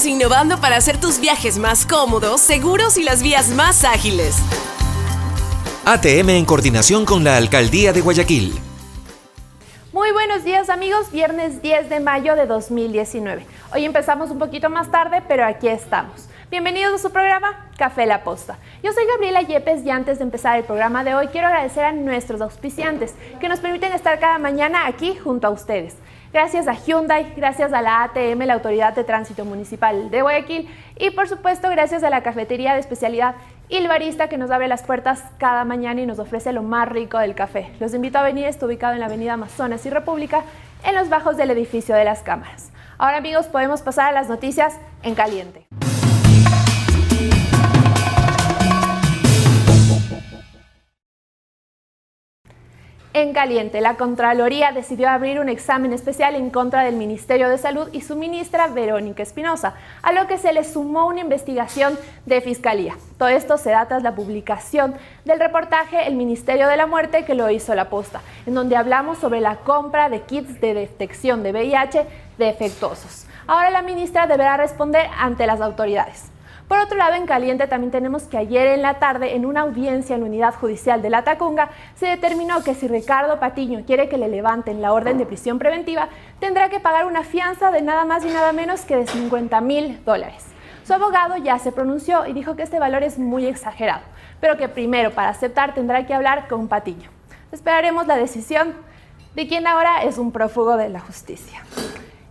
innovando para hacer tus viajes más cómodos, seguros y las vías más ágiles. ATM en coordinación con la Alcaldía de Guayaquil. Muy buenos días amigos, viernes 10 de mayo de 2019. Hoy empezamos un poquito más tarde, pero aquí estamos. Bienvenidos a su programa Café La Posta. Yo soy Gabriela Yepes y antes de empezar el programa de hoy quiero agradecer a nuestros auspiciantes que nos permiten estar cada mañana aquí junto a ustedes. Gracias a Hyundai, gracias a la ATM, la Autoridad de Tránsito Municipal de Guayaquil, y por supuesto gracias a la cafetería de especialidad Il Barista, que nos abre las puertas cada mañana y nos ofrece lo más rico del café. Los invito a venir, está ubicado en la avenida Amazonas y República, en los bajos del edificio de las cámaras. Ahora amigos, podemos pasar a las noticias en caliente. En caliente, la Contraloría decidió abrir un examen especial en contra del Ministerio de Salud y su ministra Verónica Espinosa, a lo que se le sumó una investigación de Fiscalía. Todo esto se da tras la publicación del reportaje El Ministerio de la Muerte, que lo hizo La Posta, en donde hablamos sobre la compra de kits de detección de VIH defectuosos. Ahora la ministra deberá responder ante las autoridades. Por otro lado, en caliente también tenemos que ayer en la tarde, en una audiencia en la Unidad Judicial de La Tacunga, se determinó que si Ricardo Patiño quiere que le levanten la orden de prisión preventiva, tendrá que pagar una fianza de nada más y nada menos que de $50.000. Su abogado ya se pronunció y dijo que este valor es muy exagerado, pero que primero para aceptar tendrá que hablar con Patiño. Esperaremos la decisión de quien ahora es un prófugo de la justicia.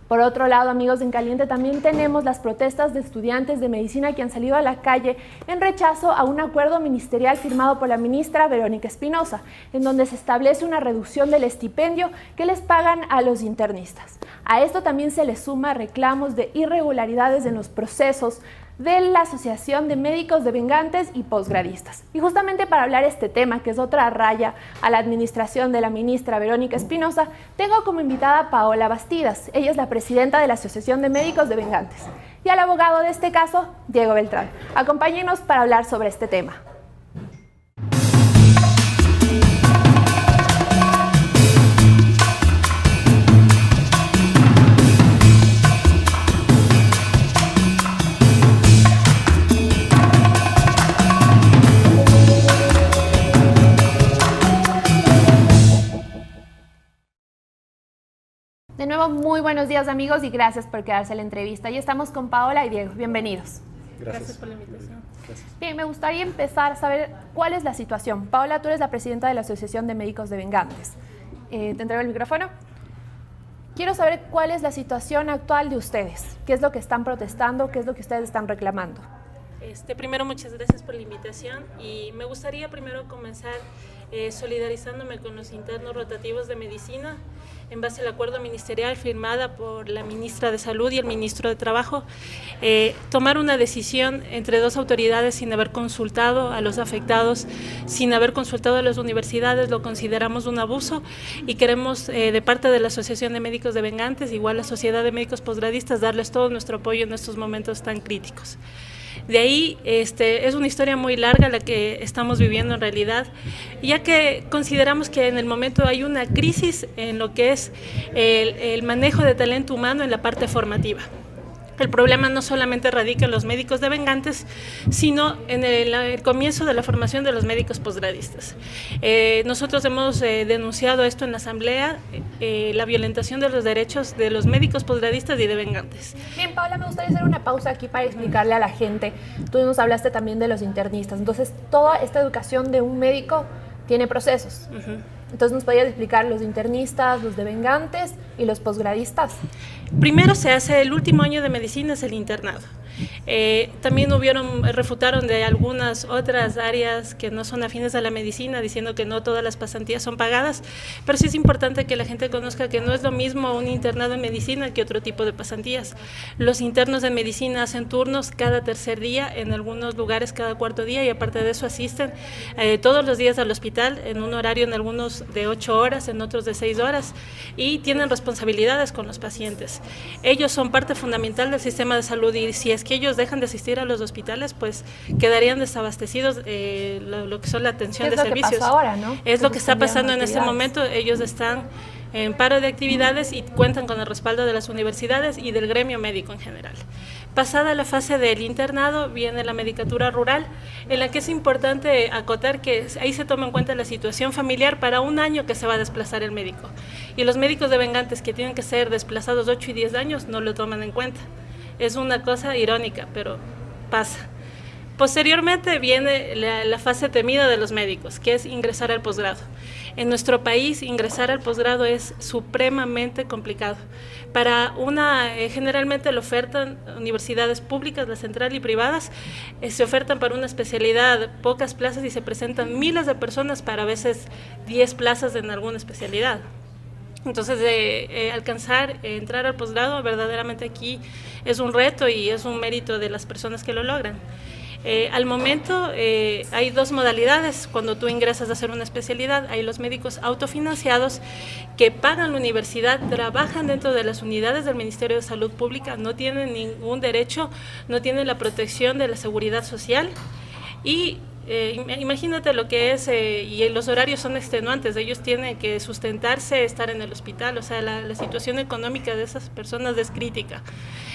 Por otro lado, amigos, en caliente también tenemos las protestas de estudiantes de medicina que han salido a la calle en rechazo a un acuerdo ministerial firmado por la ministra Verónica Espinosa, en donde se establece una reducción del estipendio que les pagan a los internistas. A esto también se le suma reclamos de irregularidades en los procesos de la Asociación de Médicos Devengantes y Posgradistas. Y justamente para hablar este tema, que es otra raya a la administración de la ministra Verónica Espinosa, tengo como invitada a Paola Bastidas. Ella es la presidenta de la Asociación de Médicos Devengantes. Y al abogado de este caso, Diego Beltrán. Acompáñenos para hablar sobre este tema. De nuevo, muy buenos días amigos y gracias por quedarse en la entrevista. Y estamos con Paola y Diego. Bienvenidos. Gracias por la invitación. Gracias. Bien, me gustaría empezar a saber cuál es la situación. Paola, tú eres la presidenta de la Asociación de Médicos Devengantes. Te entrego el micrófono. Quiero saber cuál es la situación actual de ustedes. ¿Qué es lo que están protestando? ¿Qué es lo que ustedes están reclamando? Primero, muchas gracias por la invitación y me gustaría primero comenzar solidarizándome con los internos rotativos de medicina en base al acuerdo ministerial firmada por la ministra de Salud y el ministro de Trabajo. Tomar una decisión entre dos autoridades sin haber consultado a los afectados, sin haber consultado a las universidades, lo consideramos un abuso y queremos de parte de la Asociación de Médicos Devengantes, igual la Sociedad de Médicos Posgradistas, darles todo nuestro apoyo en estos momentos tan críticos. De ahí es una historia muy larga la que estamos viviendo en realidad, ya que consideramos que en el momento hay una crisis en lo que es el manejo de talento humano en la parte formativa. El problema no solamente radica en los médicos devengantes, sino en el comienzo de la formación de los médicos posgradistas. Nosotros hemos denunciado esto en la Asamblea, la violentación de los derechos de los médicos posgradistas y devengantes. Bien, Paola, me gustaría hacer una pausa aquí para explicarle a la gente. Tú nos hablaste también de los internistas. Entonces, toda esta educación de un médico tiene procesos. Entonces, ¿nos podrías explicar los internistas, los devengantes y los posgradistas? Primero se hace el último año de medicina, es el internado. También refutaron de algunas otras áreas que no son afines a la medicina, diciendo que no todas las pasantías son pagadas, pero sí es importante que la gente conozca que no es lo mismo un internado en medicina que otro tipo de pasantías. Los internos en medicina hacen turnos cada tercer día, en algunos lugares cada cuarto día, y aparte de eso asisten todos los días al hospital, en un horario en algunos de 8 horas, en otros de 6 horas, y tienen responsabilidades con los pacientes. Ellos son parte fundamental del sistema de salud, y si es que ellos dejan de asistir a los hospitales, pues quedarían desabastecidos lo que son la atención de servicios. Es lo que pasa ahora, ¿no? Es lo que está pasando en este momento. Ellos están en paro de actividades y cuentan con el respaldo de las universidades y del gremio médico en general. Pasada la fase del internado, viene la medicatura rural, en la que es importante acotar que ahí se toma en cuenta la situación familiar para un año que se va a desplazar el médico. Y los médicos devengantes que tienen que ser desplazados 8 y 10 años no lo toman en cuenta. Es una cosa irónica, pero pasa. Posteriormente viene la fase temida de los médicos, que es ingresar al posgrado. En nuestro país, ingresar al posgrado es supremamente complicado. Generalmente lo ofertan universidades públicas, la central y privadas, se ofertan para una especialidad pocas plazas y se presentan miles de personas para a veces 10 plazas en alguna especialidad. Entonces, entrar al posgrado verdaderamente aquí es un reto y es un mérito de las personas que lo logran. Al momento hay dos modalidades cuando tú ingresas a hacer una especialidad. Hay los médicos autofinanciados que pagan la universidad, trabajan dentro de las unidades del Ministerio de Salud Pública, no tienen ningún derecho, no tienen la protección de la seguridad social y imagínate lo que es, y los horarios son extenuantes, ellos tienen que sustentarse, estar en el hospital, o sea, la situación económica de esas personas es crítica.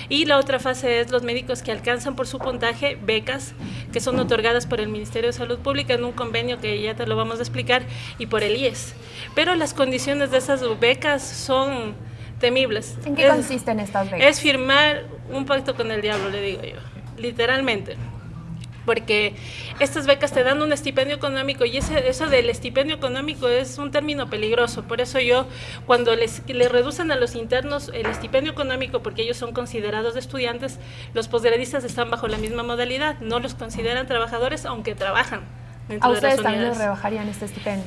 Y la otra fase es los médicos que alcanzan por su puntaje becas que son otorgadas por el Ministerio de Salud Pública en un convenio que ya te lo vamos a explicar y por el IES. Pero las condiciones de esas becas son temibles. ¿En qué consisten estas becas? Es firmar un pacto con el diablo, le digo yo, literalmente. Porque estas becas te dan un estipendio económico y eso del estipendio económico es un término peligroso. Por eso yo, cuando les reducen a los internos el estipendio económico, porque ellos son considerados estudiantes, los posgradistas están bajo la misma modalidad, no los consideran trabajadores aunque trabajan dentro de las unidades. ¿A ustedes también les rebajarían este estipendio?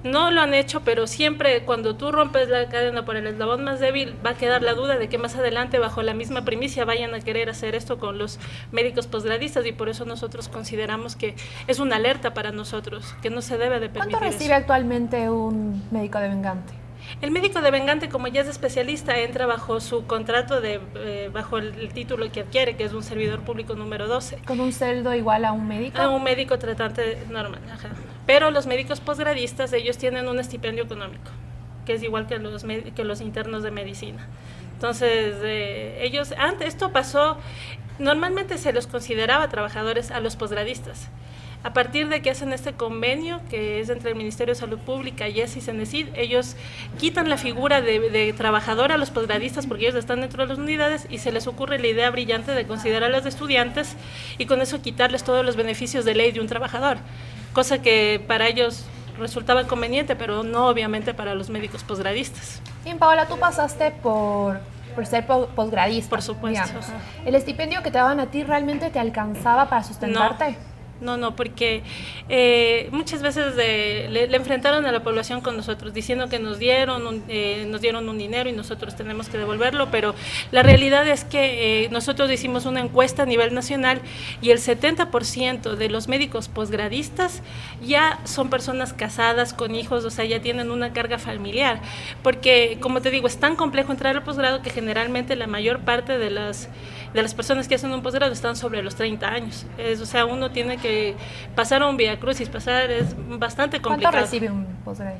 No lo han hecho, pero siempre cuando tú rompes la cadena por el eslabón más débil, va a quedar la duda de que más adelante, bajo la misma primicia, vayan a querer hacer esto con los médicos posgradistas y por eso nosotros consideramos que es una alerta para nosotros, que no se debe de permitir. ¿Cuánto recibe actualmente un médico devengante? El médico devengante, como ya es especialista, entra bajo su contrato, bajo el título que adquiere, que es un servidor público número 12. ¿Con un sueldo igual a un médico? A un médico tratante normal, ajá. Pero los médicos posgradistas, ellos tienen un estipendio económico, que es igual que los internos de medicina. Entonces, esto pasó, normalmente se los consideraba trabajadores a los posgradistas. A partir de que hacen este convenio, que es entre el Ministerio de Salud Pública y ESI y CENESID, ellos quitan la figura de trabajador a los posgradistas porque ellos están dentro de las unidades y se les ocurre la idea brillante de considerarlos de estudiantes y con eso quitarles todos los beneficios de ley de un trabajador, cosa que para ellos resultaba conveniente, pero no obviamente para los médicos posgradistas. Bien, Paola, tú pasaste por ser posgradista. Por supuesto. ¿El estipendio que te daban a ti realmente te alcanzaba para sustentarte? No, porque muchas veces le enfrentaron a la población con nosotros diciendo que nos dieron un dinero y nosotros tenemos que devolverlo, pero la realidad es que nosotros hicimos una encuesta a nivel nacional y el 70% de los médicos posgradistas ya son personas casadas con hijos, o sea, ya tienen una carga familiar, porque como te digo, es tan complejo entrar al posgrado que generalmente la mayor parte de las personas que hacen un posgrado están sobre los 30 años. O sea, uno tiene que pasar a un vía crucis, es bastante complicado. ¿Cuánto recibe un posgrado?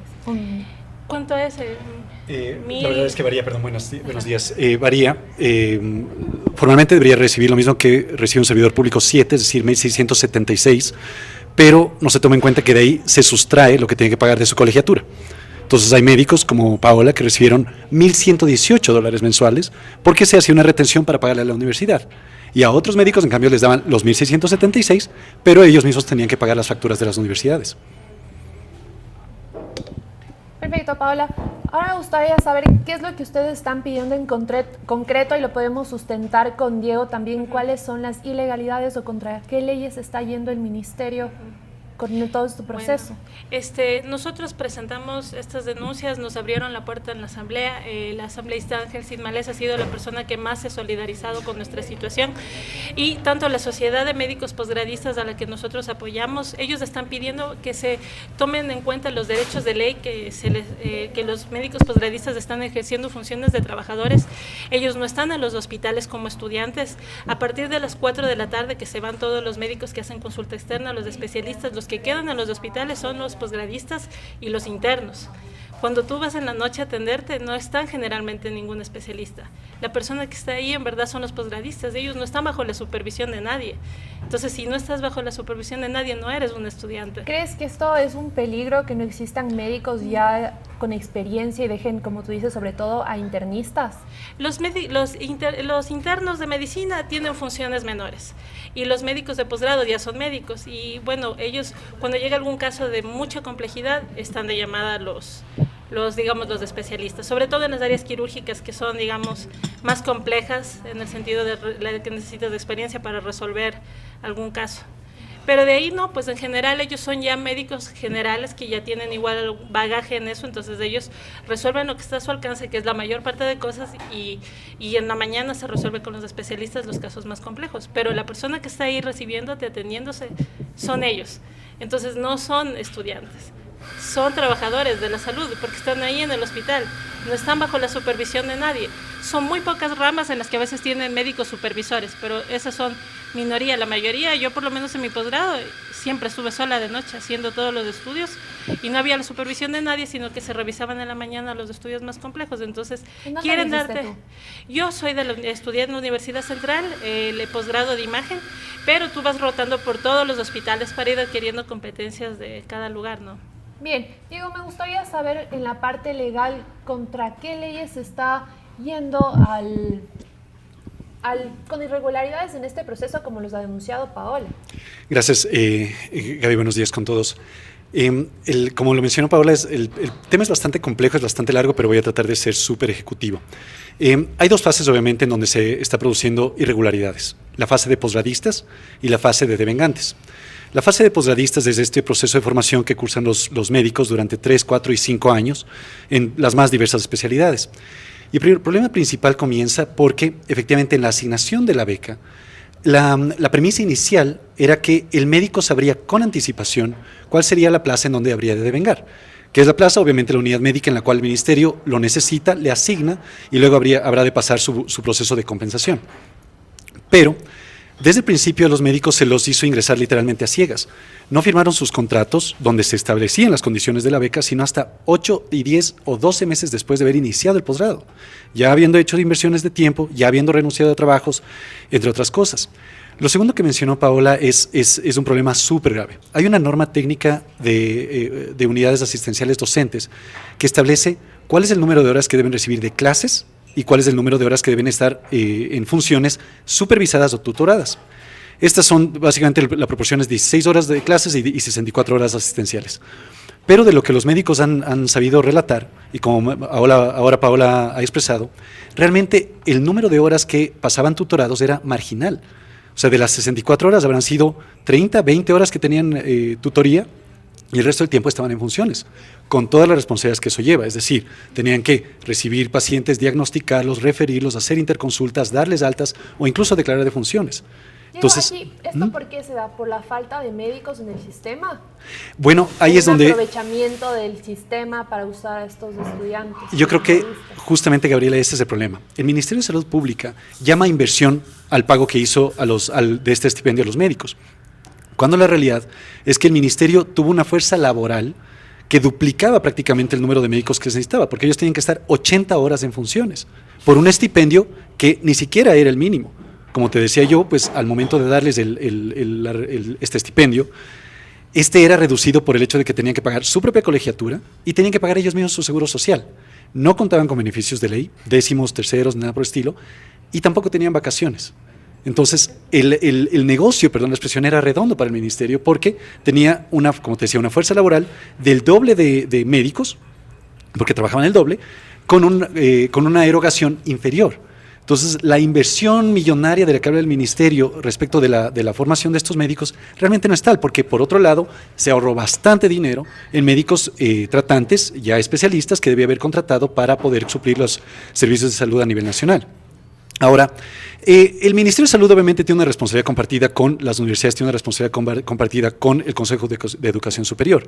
¿Cuánto es? La verdad es que varía, perdón, buenos días. Varía. Formalmente debería recibir lo mismo que recibe un servidor público 7, es decir, 1.676, pero no se toma en cuenta que de ahí se sustrae lo que tiene que pagar de su colegiatura. Entonces hay médicos como Paola que recibieron $1.118 mensuales porque se hacía una retención para pagarle a la universidad. Y a otros médicos, en cambio, les daban los 1.676, pero ellos mismos tenían que pagar las facturas de las universidades. Perfecto, Paola. Ahora me gustaría saber qué es lo que ustedes están pidiendo en concreto y lo podemos sustentar con Diego también. ¿Cuáles son las ilegalidades o contra qué leyes está yendo el ministerio con todo este proceso? Bueno, nosotros presentamos estas denuncias, nos abrieron la puerta en la asamblea, la asambleísta Ángel Sidmales ha sido la persona que más se ha solidarizado con nuestra situación y tanto la Sociedad de Médicos Posgradistas a la que nosotros apoyamos, ellos están pidiendo que se tomen en cuenta los derechos de ley, que los médicos posgradistas están ejerciendo funciones de trabajadores, ellos no están en los hospitales como estudiantes, a partir de las 4 de la tarde que se van todos los médicos que hacen consulta externa, los especialistas, los que quedan en los hospitales son los posgradistas y los internos. Cuando tú vas en la noche a atenderte, no están generalmente ningún especialista. La persona que está ahí en verdad son los posgradistas, ellos no están bajo la supervisión de nadie. Entonces, si no estás bajo la supervisión de nadie, no eres un estudiante. ¿Crees que esto es un peligro, que no existan médicos ya con experiencia y dejen, como tú dices, sobre todo a internistas? Los internos de medicina tienen funciones menores y los médicos de posgrado ya son médicos y bueno, ellos cuando llega algún caso de mucha complejidad están de llamada los especialistas, sobre todo en las áreas quirúrgicas que son, digamos, más complejas en el sentido de que necesitas de experiencia para resolver algún caso. Pero de ahí no, pues en general ellos son ya médicos generales que ya tienen igual bagaje en eso, entonces ellos resuelven lo que está a su alcance, que es la mayor parte de cosas, y en la mañana se resuelve con los especialistas los casos más complejos. Pero la persona que está ahí recibiéndote, atendiéndose, son ellos. Entonces no son estudiantes, son trabajadores de la salud, porque están ahí en el hospital, no están bajo la supervisión de nadie. Son muy pocas ramas en las que a veces tienen médicos supervisores, pero esas son minoría. La mayoría, yo por lo menos en mi posgrado, siempre estuve sola de noche haciendo todos los estudios y no había la supervisión de nadie, sino que se revisaban en la mañana los estudios más complejos. Entonces, quieren darte... Tú? Yo estudié en la Universidad Central, el posgrado de imagen, pero tú vas rotando por todos los hospitales para ir adquiriendo competencias de cada lugar, ¿no? Bien, Diego, me gustaría saber en la parte legal contra qué leyes se está yendo con irregularidades en este proceso, como los ha denunciado Paola. Gracias, Gaby, buenos días con todos. Como lo mencionó Paola, el tema es bastante complejo, es bastante largo, pero voy a tratar de ser súper ejecutivo. Hay dos fases, obviamente, en donde se está produciendo irregularidades. La fase de posgradistas y la fase de devengantes. La fase de posgradistas es este proceso de formación que cursan los médicos durante 3, 4 y 5 años en las más diversas especialidades. Y el problema principal comienza porque, efectivamente, en la asignación de la beca, la premisa inicial era que el médico sabría con anticipación cuál sería la plaza en donde habría de devengar, que es la plaza, obviamente, la unidad médica en la cual el ministerio lo necesita, le asigna y luego habrá de pasar su proceso de compensación. Pero desde el principio a los médicos se los hizo ingresar literalmente a ciegas. No firmaron sus contratos donde se establecían las condiciones de la beca, sino hasta 8 y 10 o 12 meses después de haber iniciado el posgrado, ya habiendo hecho inversiones de tiempo, ya habiendo renunciado a trabajos, entre otras cosas. Lo segundo que mencionó Paola es un problema súper grave. Hay una norma técnica de unidades asistenciales docentes que establece cuál es el número de horas que deben recibir de clases y cuál es el número de horas que deben estar en funciones supervisadas o tutoradas. Estas son, básicamente, la proporción es 16 horas de clases y 64 horas asistenciales. Pero de lo que los médicos han sabido relatar, y como ahora Paola ha expresado, realmente el número de horas que pasaban tutorados era marginal. O sea, de las 64 horas habrán sido 30, 20 horas que tenían tutoría, y el resto del tiempo estaban en funciones, con todas las responsabilidades que eso lleva. Es decir, tenían que recibir pacientes, diagnosticarlos, referirlos, hacer interconsultas, darles altas o incluso declarar defunciones. Entonces, ¿esto por qué se da? ¿Por la falta de médicos en el sistema? Bueno, ahí es donde... aprovechamiento del sistema para usar a estos estudiantes. Yo creo que justamente, Gabriela, ese es el problema. El Ministerio de Salud Pública llama inversión al pago que hizo de este estipendio a los médicos, cuando la realidad es que el Ministerio tuvo una fuerza laboral que duplicaba prácticamente el número de médicos que se necesitaba, porque ellos tenían que estar 80 horas en funciones, por un estipendio que ni siquiera era el mínimo. Como te decía yo, pues al momento de darles este estipendio, este era reducido por el hecho de que tenían que pagar su propia colegiatura y tenían que pagar ellos mismos su seguro social. No contaban con beneficios de ley, décimos, terceros, nada por el estilo, y tampoco tenían vacaciones. Entonces, el negocio, perdón, la expresión, era redondo para el ministerio porque tenía como te decía, una fuerza laboral del doble de médicos, porque trabajaban el doble, con una erogación inferior. Entonces, la inversión millonaria de la que habla el ministerio respecto de la formación de estos médicos realmente no es tal, porque por otro lado se ahorró bastante dinero en médicos tratantes, ya especialistas, que debía haber contratado para poder suplir los servicios de salud a nivel nacional. Ahora, el Ministerio de Salud obviamente tiene una responsabilidad compartida con las universidades, tiene una responsabilidad compartida con el Consejo de Educación Superior,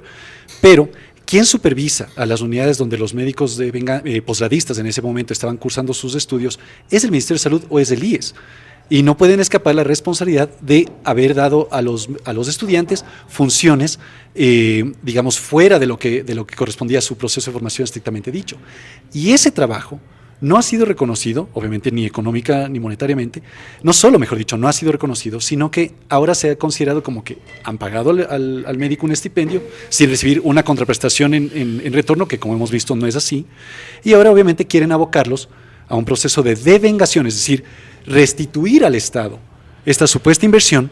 pero ¿quién supervisa a las unidades donde los médicos posgradistas en ese momento estaban cursando sus estudios? ¿Es el Ministerio de Salud o es el IES? y no pueden escapar la responsabilidad de haber dado a los estudiantes funciones, digamos, fuera de lo que correspondía a su proceso de formación estrictamente dicho. Y ese trabajo no ha sido reconocido, obviamente ni económica ni monetariamente, no solo, mejor dicho, no ha sido reconocido, sino que ahora se ha considerado como que han pagado al médico un estipendio sin recibir una contraprestación en retorno, que como hemos visto no es así, y ahora obviamente quieren abocarlos a un proceso de devengación, es decir, restituir al Estado esta supuesta inversión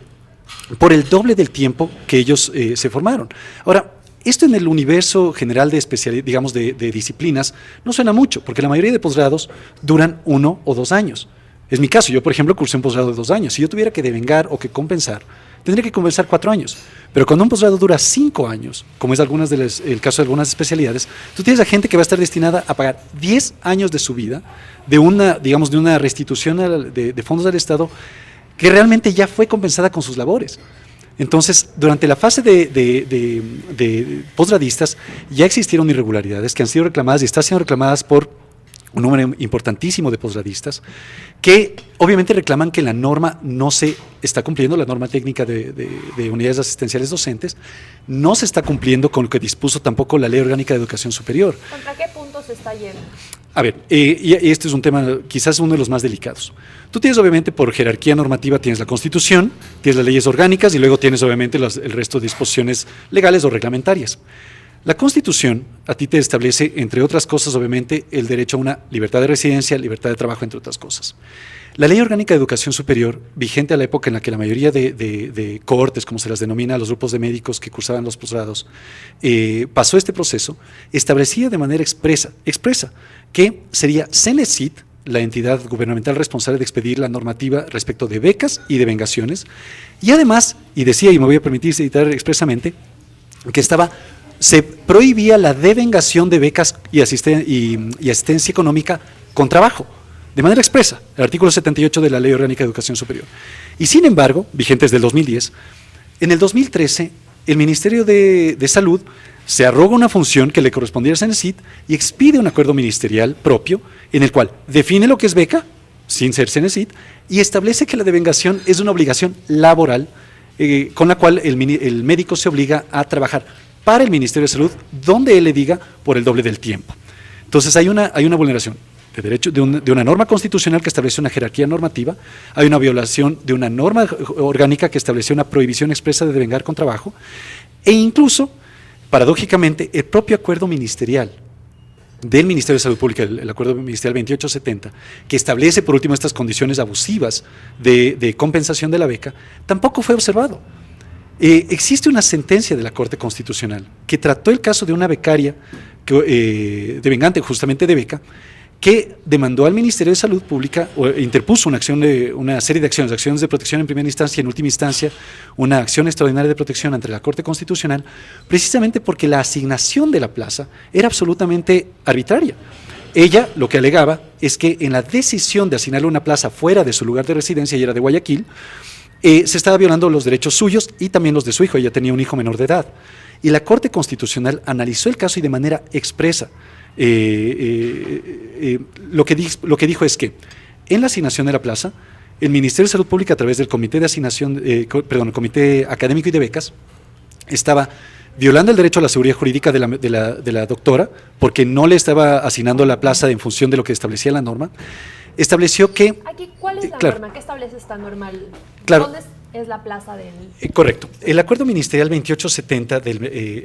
por el doble del tiempo que ellos se formaron. Ahora, esto en el universo general de especialidades, digamos, de disciplinas, no suena mucho, porque la mayoría de posgrados duran 1 o 2 años. Es mi caso, yo por ejemplo cursé un posgrado de 2 años. Si yo tuviera que devengar o que compensar, tendría que compensar 4 años. Pero cuando un posgrado dura 5 años, como es el caso de algunas especialidades, tú tienes a gente que va a estar destinada a pagar 10 años de su vida de una restitución de fondos del Estado que realmente ya fue compensada con sus labores. Entonces, durante la fase de posgradistas ya existieron irregularidades que han sido reclamadas y están siendo reclamadas por un número importantísimo de posgradistas que obviamente reclaman que la norma no se está cumpliendo, la norma técnica de unidades asistenciales docentes, no se está cumpliendo con lo que dispuso tampoco la Ley Orgánica de Educación Superior. ¿Contra qué punto se está yendo? A ver, y este es un tema quizás uno de los más delicados. Tú tienes obviamente por jerarquía normativa, tienes la Constitución, tienes las leyes orgánicas y luego tienes obviamente el resto de disposiciones legales o reglamentarias. La Constitución a ti te establece, entre otras cosas, obviamente, el derecho a una libertad de residencia, libertad de trabajo, entre otras cosas. La Ley Orgánica de Educación Superior, vigente a la época en la que la mayoría de cohortes, como se las denomina a los grupos de médicos que cursaban los posgrados, pasó este proceso, establecía de manera expresa que sería CENESID, la entidad gubernamental responsable de expedir la normativa respecto de becas y devengaciones, y además, y decía, y me voy a permitir citar expresamente, que se prohibía la devengación de becas y asistencia económica con trabajo, de manera expresa, el artículo 78 de la Ley Orgánica de Educación Superior. Y sin embargo, vigente desde el 2010, en el 2013, el Ministerio de Salud se arroga una función que le correspondía al CENESID y expide un acuerdo ministerial propio en el cual define lo que es beca, sin ser CENESID, y establece que la devengación es una obligación laboral con la cual el médico se obliga a trabajar para el Ministerio de Salud, donde él le diga por el doble del tiempo. Entonces hay una vulneración de derecho de una norma constitucional que establece una jerarquía normativa, hay una violación de una norma orgánica que establece una prohibición expresa de devengar con trabajo, e incluso, paradójicamente, el propio acuerdo ministerial del Ministerio de Salud Pública, el acuerdo ministerial 2870, que establece por último estas condiciones abusivas de compensación de la beca, tampoco fue observado. Existe una sentencia de la Corte Constitucional que trató el caso de una becaria, devengante justamente de beca, que demandó al Ministerio de Salud Pública, o interpuso una serie de acciones de protección en primera instancia y en última instancia una acción extraordinaria de protección ante la Corte Constitucional, precisamente porque la asignación de la plaza era absolutamente arbitraria. Ella lo que alegaba es que en la decisión de asignarle una plaza fuera de su lugar de residencia, y era de Guayaquil, se estaba violando los derechos suyos y también los de su hijo. Ella tenía un hijo menor de edad. Y la Corte Constitucional analizó el caso y de manera expresa lo que dijo es que en la asignación de la plaza, el Ministerio de Salud Pública, a través del Comité de Asignación, Comité Académico y de Becas, estaba violando el derecho a la seguridad jurídica de la doctora, porque no le estaba asignando la plaza en función de lo que establecía la norma. Estableció que... Aquí, ¿cuál es la claro, norma? ¿Qué establece esta norma? Claro. ¿Dónde es la plaza del...? Correcto. El acuerdo ministerial 2870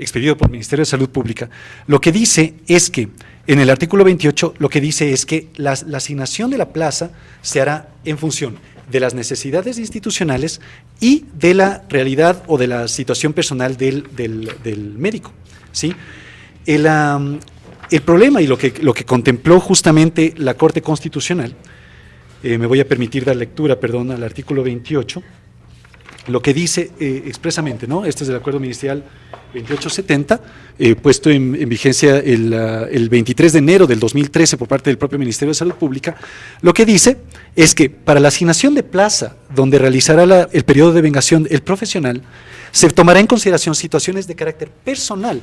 expedido por el Ministerio de Salud Pública, lo que dice es que, en el artículo 28, lo que dice es que la asignación de la plaza se hará en función de las necesidades institucionales y de la realidad o de la situación personal del médico, ¿sí? El problema y lo que contempló justamente la Corte Constitucional, me voy a permitir dar lectura, al artículo 28, lo que dice expresamente, ¿no? Este es el acuerdo ministerial 2870, puesto en vigencia el 23 de enero del 2013 por parte del propio Ministerio de Salud Pública. Lo que dice es que para la asignación de plaza donde realizará el periodo de devengación el profesional, se tomará en consideración situaciones de carácter personal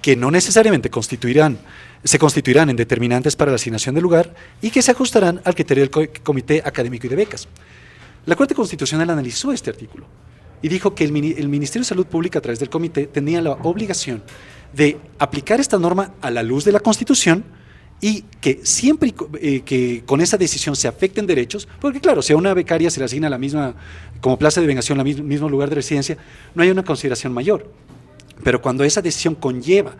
que no necesariamente se constituirán en determinantes para la asignación del lugar y que se ajustarán al criterio del Comité Académico y de Becas. La Corte Constitucional analizó este artículo y dijo que el Ministerio de Salud Pública, a través del comité, tenía la obligación de aplicar esta norma a la luz de la Constitución y que siempre que con esa decisión se afecten derechos, porque claro, si a una becaria se le asigna la misma, como plaza de vengación, el mismo lugar de residencia, no hay una consideración mayor. Pero cuando esa decisión conlleva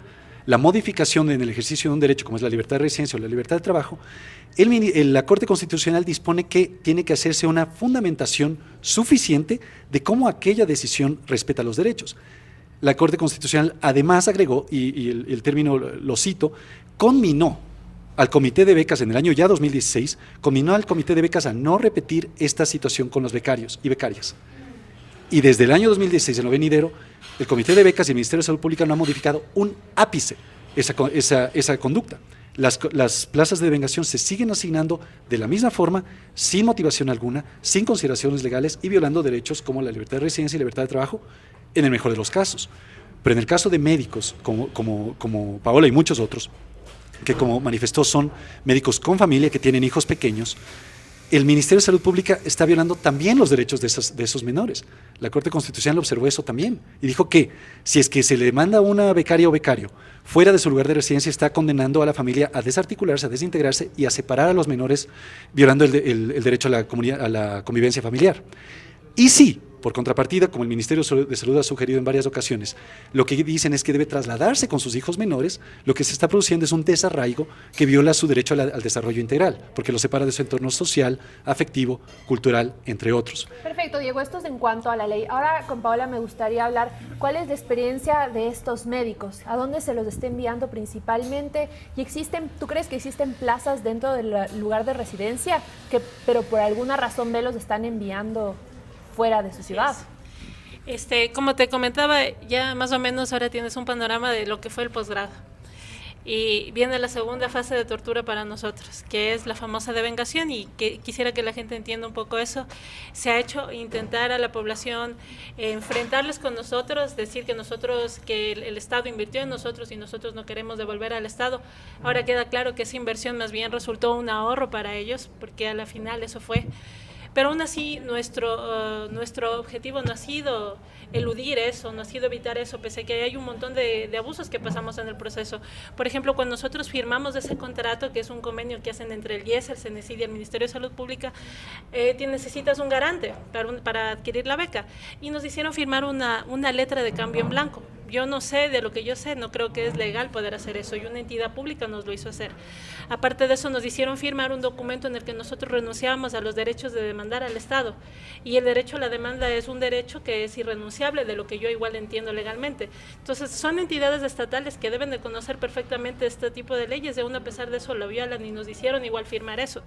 la modificación en el ejercicio de un derecho, como es la libertad de residencia o la libertad de trabajo, la Corte Constitucional dispone que tiene que hacerse una fundamentación suficiente de cómo aquella decisión respeta los derechos. La Corte Constitucional además agregó, y el término lo cito, conminó al Comité de Becas en el año ya 2016, conminó al Comité de Becas a no repetir esta situación con los becarios y becarias. Y desde el año 2016, en lo venidero, el Comité de Becas y el Ministerio de Salud Pública no ha modificado un ápice esa conducta. Las plazas de devengación se siguen asignando de la misma forma, sin motivación alguna, sin consideraciones legales y violando derechos como la libertad de residencia y libertad de trabajo, en el mejor de los casos. Pero en el caso de médicos, como Paola y muchos otros, que como manifestó son médicos con familia que tienen hijos pequeños, el Ministerio de Salud Pública está violando también los derechos de esos menores. La Corte Constitucional observó eso también y dijo que si es que se le demanda a una becaria o becario fuera de su lugar de residencia, está condenando a la familia a desarticularse, a desintegrarse y a separar a los menores, violando el derecho a la convivencia familiar. Y sí, por contrapartida, como el Ministerio de Salud ha sugerido en varias ocasiones, lo que dicen es que debe trasladarse con sus hijos menores, lo que se está produciendo es un desarraigo que viola su derecho al desarrollo integral, porque lo separa de su entorno social, afectivo, cultural, entre otros. Perfecto, Diego, esto es en cuanto a la ley. Ahora con Paola me gustaría hablar cuál es la experiencia de estos médicos, a dónde se los está enviando principalmente, y ¿tú crees que existen plazas dentro del lugar de residencia, pero por alguna razón los están enviando fuera de su ciudad? Como te comentaba, ya más o menos ahora tienes un panorama de lo que fue el posgrado. Y viene la segunda fase de tortura para nosotros, que es la famosa devengación, y que quisiera que la gente entienda un poco eso. Se ha hecho intentar a la población enfrentarles con nosotros, decir que el Estado invirtió en nosotros y nosotros no queremos devolver al Estado. Ahora queda claro que esa inversión más bien resultó un ahorro para ellos, porque a la final eso fue. Pero aún así nuestro objetivo no ha sido eludir eso, no ha sido evitar eso, pese a que hay un montón de abusos que pasamos en el proceso. Por ejemplo, cuando nosotros firmamos ese contrato, que es un convenio que hacen entre el IES, el CENESID y el Ministerio de Salud Pública, necesitas un garante para adquirir la beca, y nos hicieron firmar una letra de cambio en blanco. Yo no sé, de lo que yo sé, no creo que es legal poder hacer eso, y una entidad pública nos lo hizo hacer. Aparte de eso, nos hicieron firmar un documento en el que nosotros renunciábamos a los derechos de demandar al Estado, y el derecho a la demanda es un derecho que es irrenunciable, de lo que yo igual entiendo legalmente. Entonces, son entidades estatales que deben de conocer perfectamente este tipo de leyes, y aún a pesar de eso lo violan y nos hicieron igual firmar eso.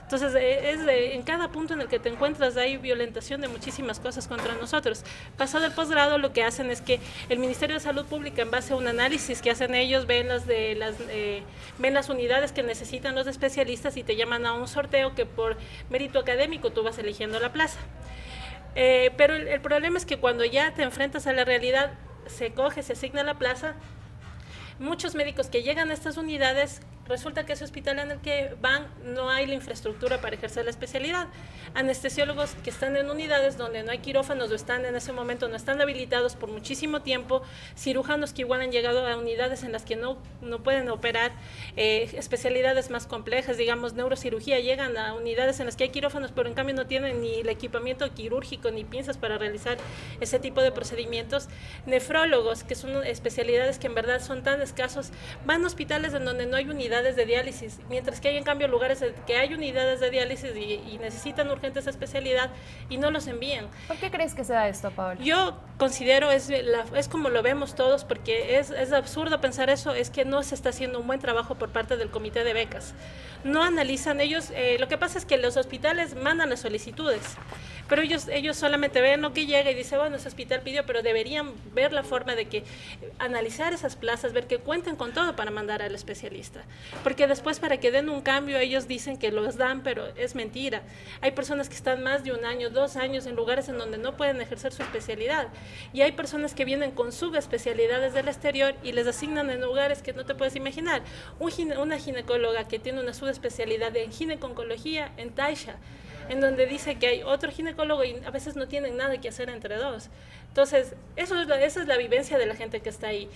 Entonces, en cada punto en el que te encuentras hay violentación de muchísimas cosas contra nosotros. Pasado el posgrado, lo que hacen es que el Ministerio de Salud Pública, en base a un análisis que hacen ellos, ven las unidades que necesitan los especialistas y te llaman a un sorteo que por mérito académico tú vas eligiendo la plaza. Pero el problema es que cuando ya te enfrentas a la realidad, se asigna la plaza. Muchos médicos que llegan a estas unidades, resulta que ese hospital en el que van no hay la infraestructura para ejercer la especialidad. Anestesiólogos que están en unidades donde no hay quirófanos o están en ese momento no están habilitados por muchísimo tiempo, cirujanos que igual han llegado a unidades en las que no pueden operar, especialidades más complejas, digamos neurocirugía, llegan a unidades en las que hay quirófanos, pero en cambio no tienen ni el equipamiento quirúrgico ni pinzas para realizar ese tipo de procedimientos. Nefrólogos, que son especialidades que en verdad son tan escasos, van a hospitales en donde no hay unidades de diálisis, mientras que hay en cambio lugares que hay unidades de diálisis y necesitan urgente esa especialidad y no los envían. ¿Por qué crees que se da esto, Paola? Yo considero, es como lo vemos todos, porque es absurdo pensar eso, es que no se está haciendo un buen trabajo por parte del Comité de Becas. No analizan ellos, lo que pasa es que los hospitales mandan las solicitudes, pero ellos solamente ven lo que llega y dicen, bueno, ese hospital pidió, pero deberían ver la forma de analizar esas plazas, ver que cuenten con todo para mandar al especialista. Porque después, para que den un cambio, ellos dicen que los dan, pero es mentira. Hay personas que están más de 1 año, 2 años en lugares en donde no pueden ejercer su especialidad, y hay personas que vienen con subespecialidades del exterior y les asignan en lugares que no te puedes imaginar. Una ginecóloga que tiene una subespecialidad en gineconcología en Taisha en donde dice que hay otro ginecólogo y a veces no tienen nada que hacer entre dos. Entonces, esa es la vivencia de la gente que está ahí.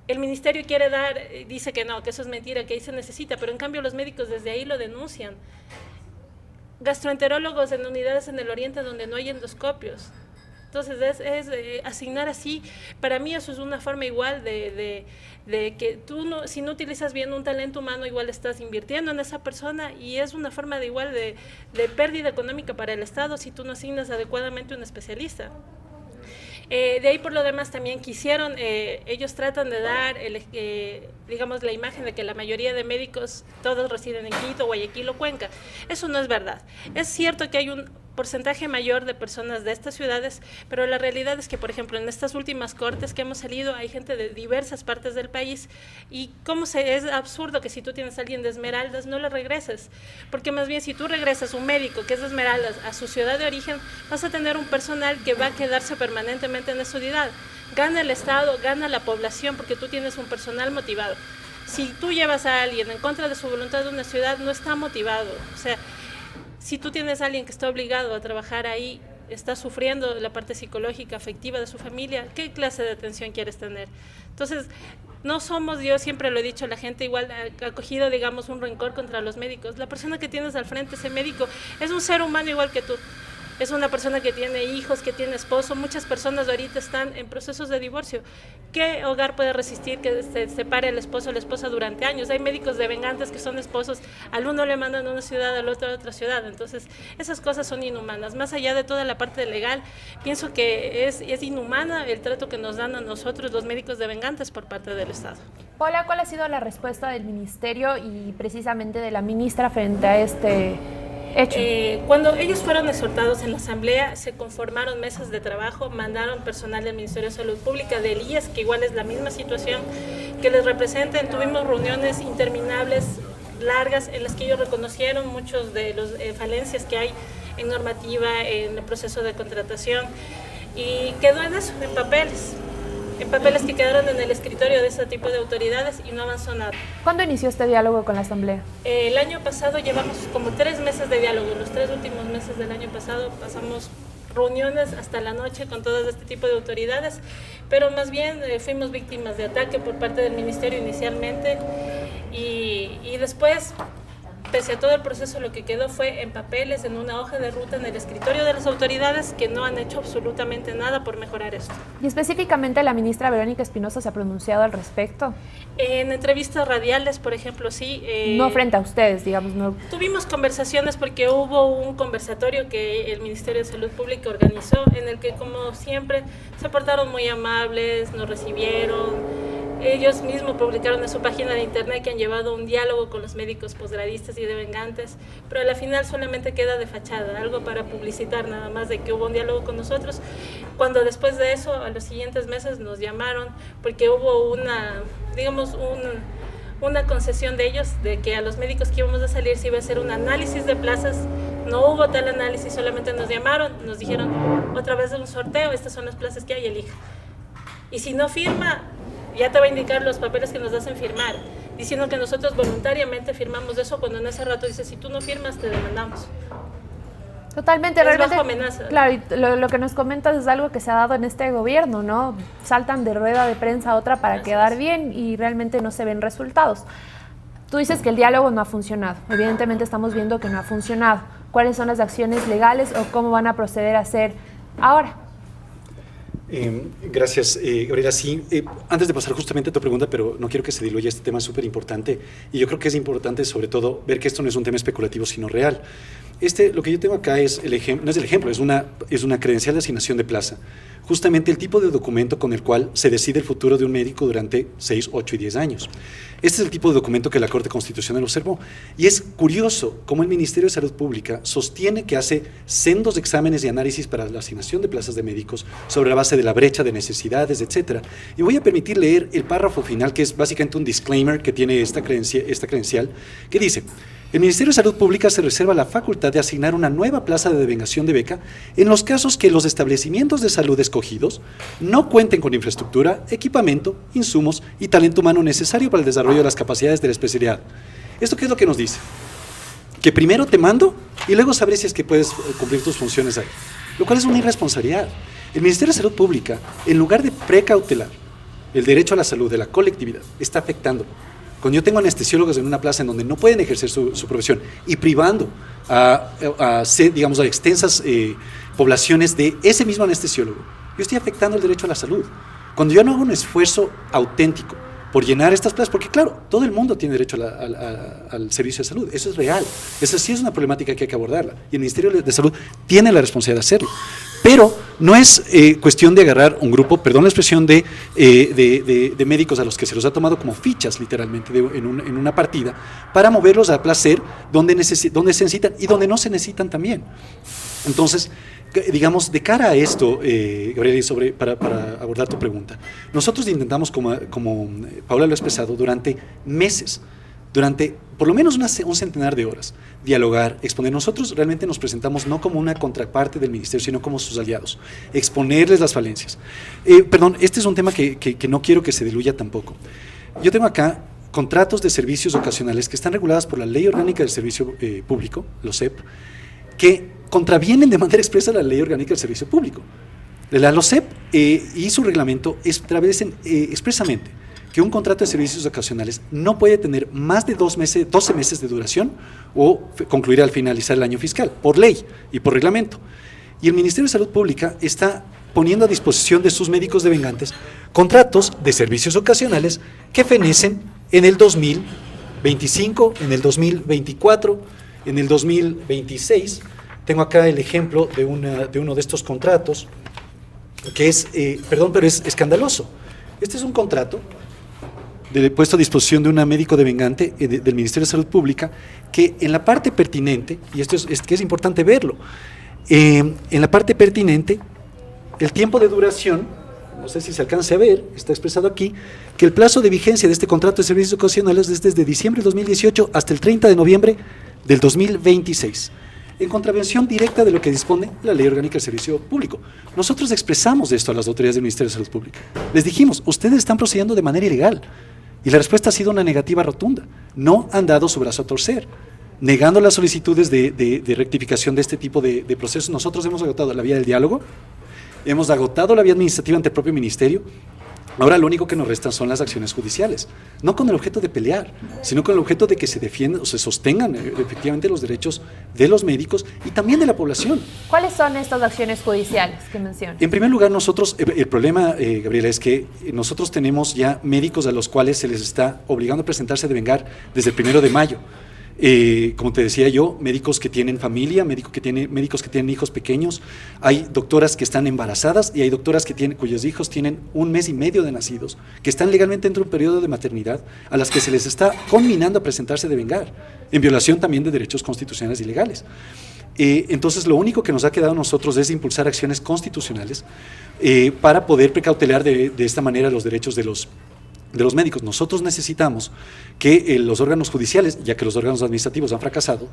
El ministerio quiere dar, dice que no, que eso es mentira, que ahí se necesita, pero en cambio los médicos desde ahí lo denuncian. Gastroenterólogos en unidades en el oriente donde no hay endoscopios. Entonces, asignar así, para mí eso es una forma igual de que tú, si no utilizas bien un talento humano, igual estás invirtiendo en esa persona y es una forma de igual de pérdida económica para el Estado si tú no asignas adecuadamente un especialista. De ahí por lo demás también quisieron, ellos tratan de dar, digamos, la imagen de que la mayoría de médicos todos residen en Quito, Guayaquil o Cuenca. Eso no es verdad. Es cierto que hay un porcentaje mayor de personas de estas ciudades, pero la realidad es que, por ejemplo, en estas últimas cortes que hemos salido hay gente de diversas partes del país y es absurdo que si tú tienes a alguien de Esmeraldas no le regreses, porque más bien si tú regresas un médico que es de Esmeraldas a su ciudad de origen, vas a tener un personal que va a quedarse permanentemente en esa unidad. Gana el Estado, gana la población porque tú tienes un personal motivado. Si tú llevas a alguien en contra de su voluntad de una ciudad, no está motivado, o sea, si tú tienes a alguien que está obligado a trabajar ahí, está sufriendo la parte psicológica, afectiva de su familia, ¿qué clase de atención quieres tener? Entonces, no somos, yo siempre lo he dicho, la gente igual ha acogido, digamos, un rencor contra los médicos. La persona que tienes al frente, ese médico, es un ser humano igual que tú. Es una persona que tiene hijos, que tiene esposo. Muchas personas ahorita están en procesos de divorcio. ¿Qué hogar puede resistir que se separe el esposo o la esposa durante años? Hay médicos devengantes que son esposos, al uno le mandan a una ciudad, al otro a otra ciudad. Entonces, esas cosas son inhumanas. Más allá de toda la parte legal, pienso que es inhumana el trato que nos dan a nosotros los médicos devengantes por parte del Estado. Paula, ¿cuál ha sido la respuesta del ministerio y precisamente de la ministra frente a este hecho? Cuando ellos fueron exhortados en la asamblea, se conformaron mesas de trabajo, mandaron personal del Ministerio de Salud Pública, del IES, que igual es la misma situación, que les representen. Tuvimos reuniones interminables, largas, en las que ellos reconocieron muchos de las falencias que hay en normativa, en el proceso de contratación, y quedó en eso, en papeles que quedaron en el escritorio de ese tipo de autoridades y no avanzó nada. ¿Cuándo inició este diálogo con la Asamblea? El año pasado llevamos como 3 meses de diálogo. Los 3 últimos meses del año pasado pasamos reuniones hasta la noche con todo este tipo de autoridades, pero más bien fuimos víctimas de ataque por parte del ministerio inicialmente y después, pese a todo el proceso, lo que quedó fue en papeles, en una hoja de ruta en el escritorio de las autoridades que no han hecho absolutamente nada por mejorar esto. Y específicamente la ministra Verónica Espinosa se ha pronunciado al respecto. En entrevistas radiales, por ejemplo, sí. No frente a ustedes, digamos. No. Tuvimos conversaciones porque hubo un conversatorio que el Ministerio de Salud Pública organizó, en el que, como siempre, se portaron muy amables, nos recibieron. Ellos mismos publicaron en su página de internet que han llevado un diálogo con los médicos posgradistas y devengantes, pero a la final solamente queda de fachada, algo para publicitar nada más de que hubo un diálogo con nosotros, cuando después de eso, a los siguientes meses nos llamaron porque hubo una concesión de ellos de que a los médicos que íbamos a salir se iba a hacer un análisis de plazas. No hubo tal análisis, solamente nos llamaron, nos dijeron otra vez de un sorteo, estas son las plazas que hay, elija. Y si no firma, ya te va a indicar los papeles que nos hacen firmar, diciendo que nosotros voluntariamente firmamos eso, cuando en ese rato dice, si tú no firmas, te demandamos. Totalmente, es realmente. Bajo amenaza. Claro, y lo que nos comentas es algo que se ha dado en este gobierno, ¿no? Saltan de rueda de prensa a otra para quedar bien y realmente no se ven resultados. Tú dices que el diálogo no ha funcionado. Evidentemente estamos viendo que no ha funcionado. ¿Cuáles son las acciones legales o cómo van a proceder a hacer ahora? Gracias, Gabriela. Sí, antes de pasar justamente a tu pregunta, pero no quiero que se diluya, este tema es súper importante y yo creo que es importante sobre todo ver que esto no es un tema especulativo sino real. Lo que yo tengo acá es el ejemplo, no es el ejemplo, es una credencial de asignación de plaza. Justamente el tipo de documento con el cual se decide el futuro de un médico durante 6, 8 y 10 años. Este es el tipo de documento que la Corte Constitucional observó. Y es curioso cómo el Ministerio de Salud Pública sostiene que hace sendos exámenes y análisis para la asignación de plazas de médicos sobre la base de la brecha de necesidades, etc. Y voy a permitir leer el párrafo final, que es básicamente un disclaimer que tiene esta credencial, que dice: el Ministerio de Salud Pública se reserva la facultad de asignar una nueva plaza de devengación de beca en los casos que los establecimientos de salud escogidos no cuenten con infraestructura, equipamiento, insumos y talento humano necesario para el desarrollo de las capacidades de la especialidad. ¿Esto qué es lo que nos dice? que primero te mando y luego sabré si es que puedes cumplir tus funciones ahí, lo cual es una irresponsabilidad. El Ministerio de Salud Pública, en lugar de precautelar el derecho a la salud de la colectividad, está afectándolo. Cuando yo tengo anestesiólogos en una plaza en donde no pueden ejercer su profesión y privando a extensas poblaciones de ese mismo anestesiólogo, yo estoy afectando el derecho a la salud. Cuando yo no hago un esfuerzo auténtico por llenar estas plazas, porque claro, todo el mundo tiene derecho al servicio de salud, eso es real, esa sí es una problemática que hay que abordarla, y el Ministerio de Salud tiene la responsabilidad de hacerlo, pero no es cuestión de agarrar un grupo, perdón la expresión, de médicos a los que se los ha tomado como fichas literalmente en una partida, para moverlos a placer donde se necesitan y donde no se necesitan también. Entonces, digamos, de cara a esto, Gabriela, para abordar tu pregunta, nosotros intentamos, como Paula lo ha expresado, durante meses, durante por lo menos un centenar de horas, dialogar, exponer. Nosotros realmente nos presentamos no como una contraparte del Ministerio, sino como sus aliados, exponerles las falencias. Este es un tema que no quiero que se diluya tampoco. Yo tengo acá contratos de servicios ocasionales que están regulados por la Ley Orgánica del Servicio Público, los LOSEP, que contravienen de manera expresa la Ley Orgánica del Servicio Público. La LOSEP y su reglamento establecen expresamente que un contrato de servicios ocasionales no puede tener más de 12 meses de duración o concluir al finalizar el año fiscal, por ley y por reglamento. Y el Ministerio de Salud Pública está poniendo a disposición de sus médicos devengantes contratos de servicios ocasionales que fenecen en el 2025, en el 2024, en el 2026. Tengo acá el ejemplo de uno de estos contratos, que es, pero es escandaloso. Este es un contrato puesto a disposición de un médico devengante del Ministerio de Salud Pública, que en la parte pertinente, y esto es importante verlo, en la parte pertinente, el tiempo de duración, no sé si se alcance a ver, está expresado aquí, que el plazo de vigencia de este contrato de servicios ocasionales es desde diciembre del 2018 hasta el 30 de noviembre del 2026. En contravención directa de lo que dispone la Ley Orgánica del Servicio Público. Nosotros expresamos esto a las autoridades del Ministerio de Salud Pública. Les dijimos, ustedes están procediendo de manera ilegal. Y la respuesta ha sido una negativa rotunda. No han dado su brazo a torcer, negando las solicitudes de rectificación de este tipo de procesos. Nosotros hemos agotado la vía del diálogo, hemos agotado la vía administrativa ante el propio Ministerio. Ahora lo único que nos restan son las acciones judiciales, no con el objeto de pelear, sino con el objeto de que se defiendan o se sostengan efectivamente los derechos de los médicos y también de la población. ¿Cuáles son estas acciones judiciales que mencionan? En primer lugar, nosotros, el problema, Gabriela, es que nosotros tenemos ya médicos a los cuales se les está obligando a presentarse a devengar desde el 1 de mayo. Como te decía yo, médicos que tienen familia, médicos que tienen hijos pequeños, hay doctoras que están embarazadas y hay doctoras cuyos hijos tienen 1 mes y medio de nacidos, que están legalmente dentro de un periodo de maternidad, a las que se les está conminando a presentarse a devengar, en violación también de derechos constitucionales y legales. Entonces lo único que nos ha quedado a nosotros es impulsar acciones constitucionales para poder precautelar de esta manera los derechos de los médicos. Nosotros necesitamos que los órganos judiciales, ya que los órganos administrativos han fracasado,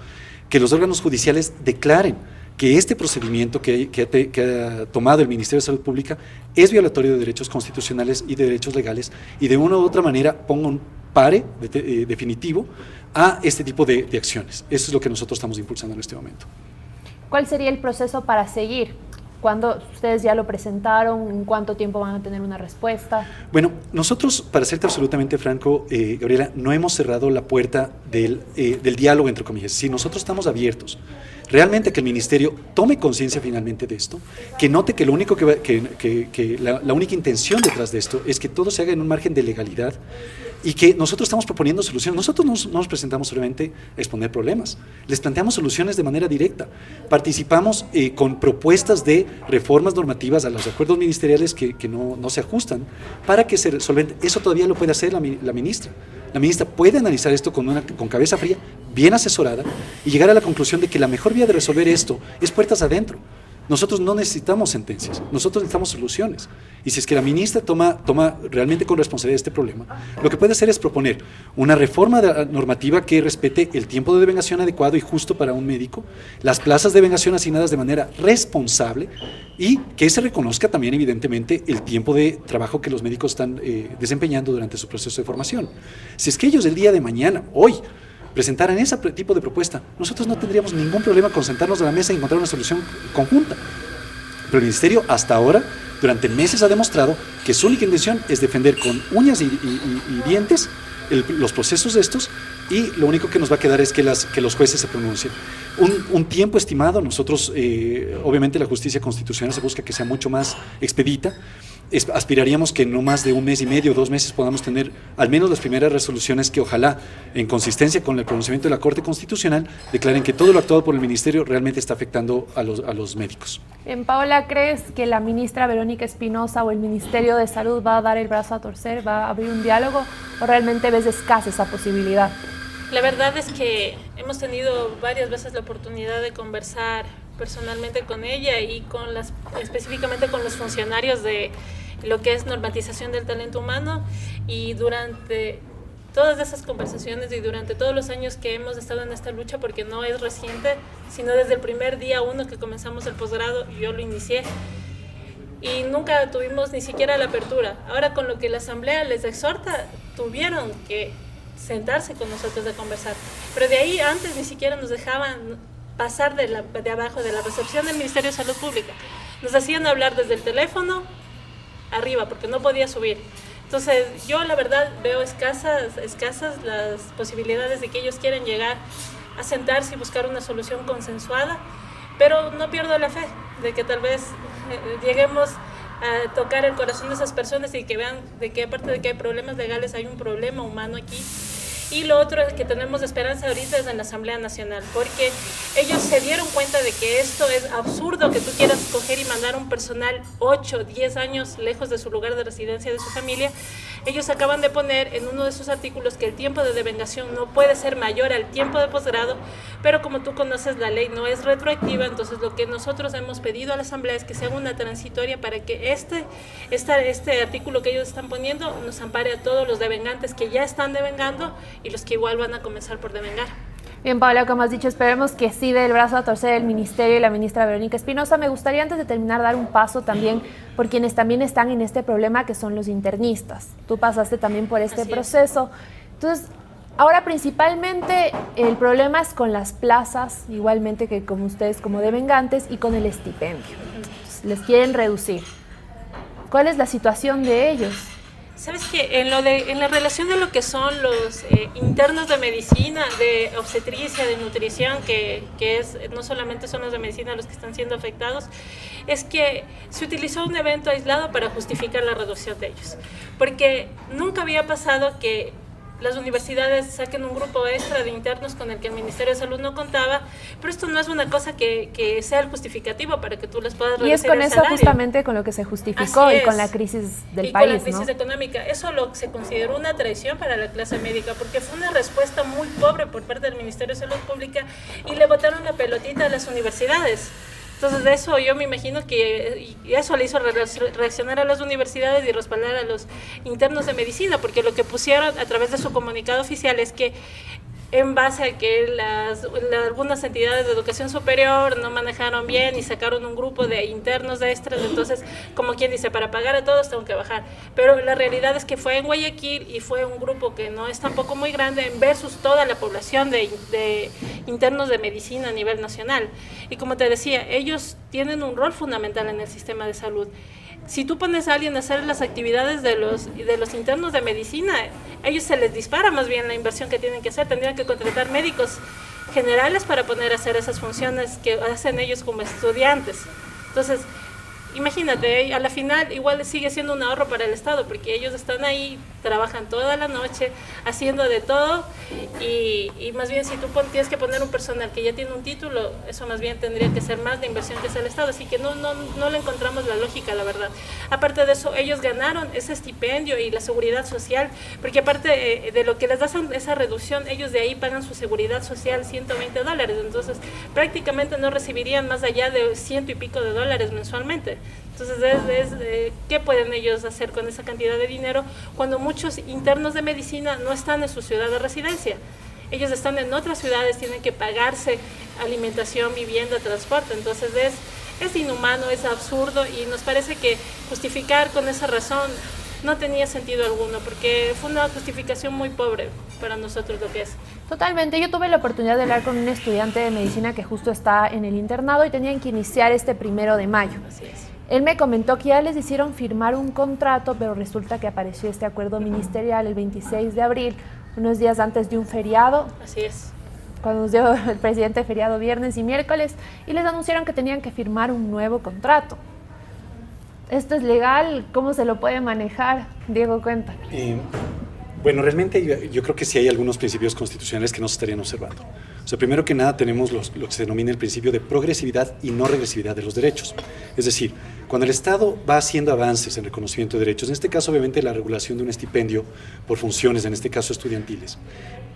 que los órganos judiciales declaren que este procedimiento que ha tomado el Ministerio de Salud Pública es violatorio de derechos constitucionales y de derechos legales y de una u otra manera ponga un pare definitivo a este tipo de acciones. Eso es lo que nosotros estamos impulsando en este momento. ¿Cuál sería el proceso para seguir? ¿Cuándo ustedes ya lo presentaron? ¿En cuánto tiempo van a tener una respuesta? Bueno, nosotros, para serte absolutamente franco, Gabriela, no hemos cerrado la puerta del diálogo, entre comillas. Si nosotros estamos abiertos, realmente que el Ministerio tome conciencia finalmente de esto, que note que lo único la única intención detrás de esto es que todo se haga en un margen de legalidad y que nosotros estamos proponiendo soluciones. Nosotros no nos presentamos solamente a exponer problemas, les planteamos soluciones de manera directa, participamos con propuestas de reformas normativas a los acuerdos ministeriales que no se ajustan para que se solvente. Eso todavía lo puede hacer la ministra. La ministra puede analizar esto con cabeza fría, bien asesorada, y llegar a la conclusión de que la mejor vía de resolver esto es puertas adentro. Nosotros no necesitamos sentencias, nosotros necesitamos soluciones. Y si es que la ministra toma realmente con responsabilidad este problema, lo que puede hacer es proponer una reforma normativa que respete el tiempo de devengación adecuado y justo para un médico, las plazas de devengación asignadas de manera responsable y que se reconozca también evidentemente el tiempo de trabajo que los médicos están desempeñando durante su proceso de formación. Si es que ellos el día de mañana, hoy, presentaran ese tipo de propuesta, nosotros no tendríamos ningún problema con sentarnos a la mesa y encontrar una solución conjunta. Pero el Ministerio hasta ahora, durante meses, ha demostrado que su única intención es defender con uñas y dientes los procesos de estos, y lo único que nos va a quedar es que los jueces se pronuncien. Un tiempo estimado, nosotros, obviamente la justicia constitucional se busca que sea mucho más expedita. Aspiraríamos que no más de 1 mes y medio, 2 meses podamos tener al menos las primeras resoluciones que ojalá, en consistencia con el pronunciamiento de la Corte Constitucional, declaren que todo lo actuado por el Ministerio realmente está afectando a los médicos. Paola, ¿crees que la ministra Verónica Espinosa o el Ministerio de Salud va a dar el brazo a torcer, va a abrir un diálogo, o realmente ves escasa esa posibilidad? La verdad es que hemos tenido varias veces la oportunidad de conversar personalmente con ella y específicamente con los funcionarios de lo que es normatización del talento humano, y durante todas esas conversaciones y durante todos los años que hemos estado en esta lucha, porque no es reciente, sino desde el primer día 1 que comenzamos el posgrado, yo lo inicié, y nunca tuvimos ni siquiera la apertura. Ahora, con lo que la Asamblea les exhorta, tuvieron que sentarse con nosotros a conversar, pero de ahí antes ni siquiera nos dejaban pasar de abajo de la recepción del Ministerio de Salud Pública. Nos hacían hablar desde el teléfono arriba, porque no podía subir. Entonces, yo la verdad veo escasas las posibilidades de que ellos quieran llegar a sentarse y buscar una solución consensuada, pero no pierdo la fe de que tal vez lleguemos a tocar el corazón de esas personas y que vean de que aparte de que hay problemas legales, hay un problema humano aquí. Y lo otro que tenemos esperanza ahorita es en la Asamblea Nacional, porque ellos se dieron cuenta de que esto es absurdo, que tú quieras coger y mandar un personal 8, 10 años lejos de su lugar de residencia, de su familia. Ellos acaban de poner en uno de sus artículos que el tiempo de devengación no puede ser mayor al tiempo de posgrado, pero como tú conoces, la ley no es retroactiva. Entonces lo que nosotros hemos pedido a la Asamblea es que sea una transitoria para que este artículo que ellos están poniendo nos ampare a todos los devengantes que ya están devengando y los que igual van a comenzar por devengar. Bien, Paola, como has dicho, esperemos que sí dé el brazo a torcer el Ministerio y la ministra Verónica Espinosa. Me gustaría, antes de terminar, dar un paso también por quienes también están en este problema, que son los internistas. Tú pasaste también por este proceso. Entonces, ahora principalmente el problema es con las plazas, igualmente que como ustedes como devengantes, y con el estipendio. Entonces, les quieren reducir. ¿Cuál es la situación de ellos? Sabes que en la relación de lo que son los internos de medicina, de obstetricia, de nutrición, que no solamente son los de medicina los que están siendo afectados, es que se utilizó un evento aislado para justificar la reducción de ellos. Porque nunca había pasado que las universidades saquen un grupo extra de internos con el que el Ministerio de Salud no contaba, pero esto no es una cosa que sea el justificativo para que tú les puedas reducir el salario. Y es con eso justamente con lo que se justificó y con la crisis del país, con la crisis económica. Eso se consideró una traición para la clase médica, porque fue una respuesta muy pobre por parte del Ministerio de Salud Pública y le botaron la pelotita a las universidades. Entonces, de eso yo me imagino que eso le hizo reaccionar a las universidades y respaldar a los internos de medicina, porque lo que pusieron a través de su comunicado oficial es que en base a que algunas entidades de educación superior no manejaron bien y sacaron un grupo de internos de extras, entonces, como quien dice, para pagar a todos tengo que bajar. Pero la realidad es que fue en Guayaquil y fue un grupo que no es tampoco muy grande versus toda la población de internos de medicina a nivel nacional. Y como te decía, ellos tienen un rol fundamental en el sistema de salud. Si tú pones a alguien a hacer las actividades de los internos de medicina, a ellos se les dispara más bien la inversión que tienen que hacer. Tendrían que contratar médicos generales para poder hacer esas funciones que hacen ellos como estudiantes. Entonces, imagínate, a la final igual sigue siendo un ahorro para el Estado, porque ellos están ahí, trabajan toda la noche haciendo de todo, y más bien si tú tienes que poner un personal que ya tiene un título, eso más bien tendría que ser más de inversión que hace el Estado, así que no le encontramos la lógica, la verdad. Aparte de eso, ellos ganaron ese estipendio y la seguridad social, porque aparte de lo que les da esa reducción, ellos de ahí pagan su seguridad social $120, entonces prácticamente no recibirían más allá de $100 y pico mensualmente. Entonces, ¿qué pueden ellos hacer con esa cantidad de dinero cuando muchos internos de medicina no están en su ciudad de residencia? Ellos están en otras ciudades, tienen que pagarse alimentación, vivienda, transporte. Entonces, es inhumano, es absurdo, y nos parece que justificar con esa razón no tenía sentido alguno, porque fue una justificación muy pobre para nosotros lo que es. Totalmente. Yo tuve la oportunidad de hablar con un estudiante de medicina que justo está en el internado y tenían que iniciar este 1 de mayo. Así es. Él me comentó que ya les hicieron firmar un contrato, pero resulta que apareció este acuerdo ministerial el 26 de abril, unos días antes de un feriado. Así es. Cuando nos dio el presidente feriado viernes y miércoles, y les anunciaron que tenían que firmar un nuevo contrato. ¿Esto es legal? ¿Cómo se lo puede manejar? Diego, cuéntame. Bueno, realmente yo creo que sí hay algunos principios constitucionales que no se estarían observando. O sea, primero que nada tenemos lo que se denomina el principio de progresividad y no regresividad de los derechos. Es decir, cuando el Estado va haciendo avances en reconocimiento de derechos, en este caso obviamente la regulación de un estipendio por funciones, en este caso estudiantiles,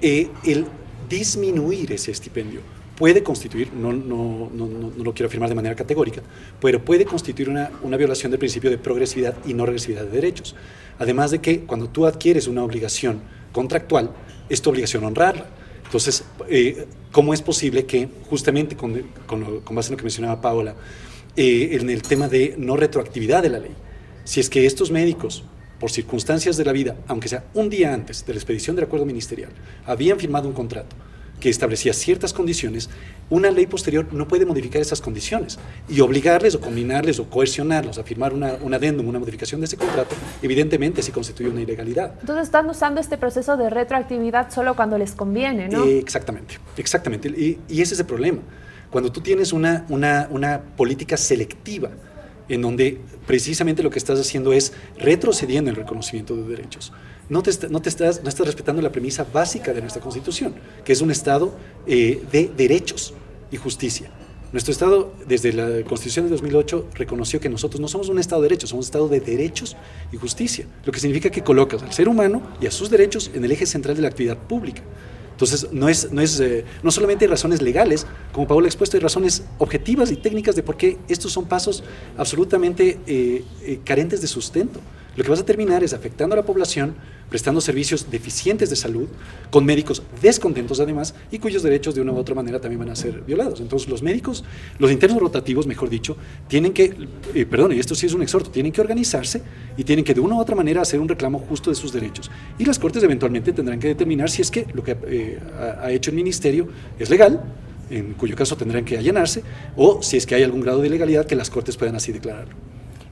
el disminuir ese estipendio puede constituir, no lo quiero afirmar de manera categórica, pero puede constituir una violación del principio de progresividad y no regresividad de derechos. Además de que cuando tú adquieres una obligación contractual, es tu obligación honrarla. Entonces, ¿cómo es posible que justamente con base en lo que mencionaba Paola, en el tema de no retroactividad de la ley, si es que estos médicos, por circunstancias de la vida, aunque sea un día antes de la expedición del acuerdo ministerial, habían firmado un contrato que establecía ciertas condiciones, una ley posterior no puede modificar esas condiciones y obligarles o combinarles o coercionarlos a firmar un adendum, una modificación de ese contrato, evidentemente sí constituye una ilegalidad. Entonces están usando este proceso de retroactividad solo cuando les conviene, ¿no? Exactamente. Y ese es el problema. Cuando tú tienes una política selectiva en donde precisamente lo que estás haciendo es retrocediendo en el reconocimiento de derechos. No estás respetando la premisa básica de nuestra Constitución, que es un Estado de derechos y justicia. Nuestro Estado, desde la Constitución de 2008, reconoció que nosotros no somos un Estado de derechos, somos un Estado de derechos y justicia, lo que significa que colocas al ser humano y a sus derechos en el eje central de la actividad pública. Entonces, no solamente hay razones legales, como Paola ha expuesto, hay razones objetivas y técnicas de por qué estos son pasos absolutamente carentes de sustento. Lo que vas a terminar es afectando a la población, prestando servicios deficientes de salud, con médicos descontentos además, y cuyos derechos de una u otra manera también van a ser violados. Entonces los médicos, los internos rotativos, mejor dicho, tienen que, y esto sí es un exhorto, tienen que organizarse y tienen que de una u otra manera hacer un reclamo justo de sus derechos. Y las Cortes eventualmente tendrán que determinar si es que lo que ha hecho el Ministerio es legal, en cuyo caso tendrán que allanarse, o si es que hay algún grado de ilegalidad que las Cortes puedan así declararlo.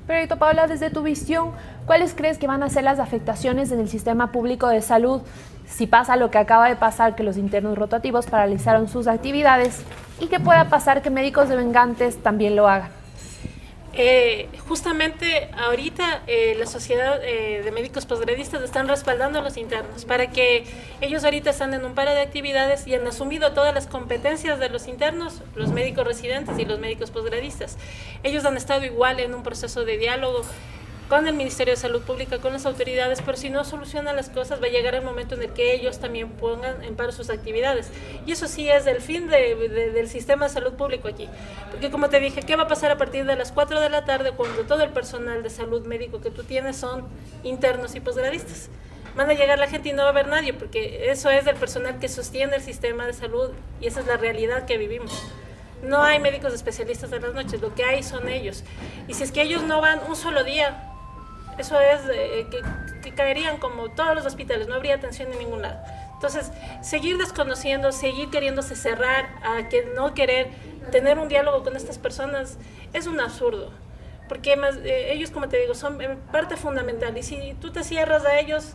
Perfecto, Paola, desde tu visión, ¿cuáles crees que van a ser las afectaciones en el sistema público de salud si pasa lo que acaba de pasar, que los internos rotativos paralizaron sus actividades, y que pueda pasar que médicos devengantes también lo hagan? Justamente ahorita la sociedad de médicos posgradistas están respaldando a los internos para que ellos ahorita están en un paro de actividades y han asumido todas las competencias de los internos, los médicos residentes y los médicos posgradistas. Ellos han estado igual en un proceso de diálogo con el Ministerio de Salud Pública, con las autoridades, pero si no solucionan las cosas va a llegar el momento en el que ellos también pongan en paro sus actividades. Y eso sí es el fin del sistema de salud público aquí. Porque como te dije, ¿qué va a pasar a partir de las 4 de la tarde cuando todo el personal de salud médico que tú tienes son internos y posgradistas? Van a llegar la gente y no va a haber nadie, porque eso es el personal que sostiene el sistema de salud y esa es la realidad que vivimos. No hay médicos especialistas en las noches, lo que hay son ellos. Y si es que ellos no van un solo día, eso es que caerían como todos los hospitales, no habría atención en ningún lado. Entonces, seguir desconociendo, seguir queriéndose cerrar, a que no querer tener un diálogo con estas personas es un absurdo. Porque ellos, como te digo, son parte fundamental. Y si tú te cierras a ellos,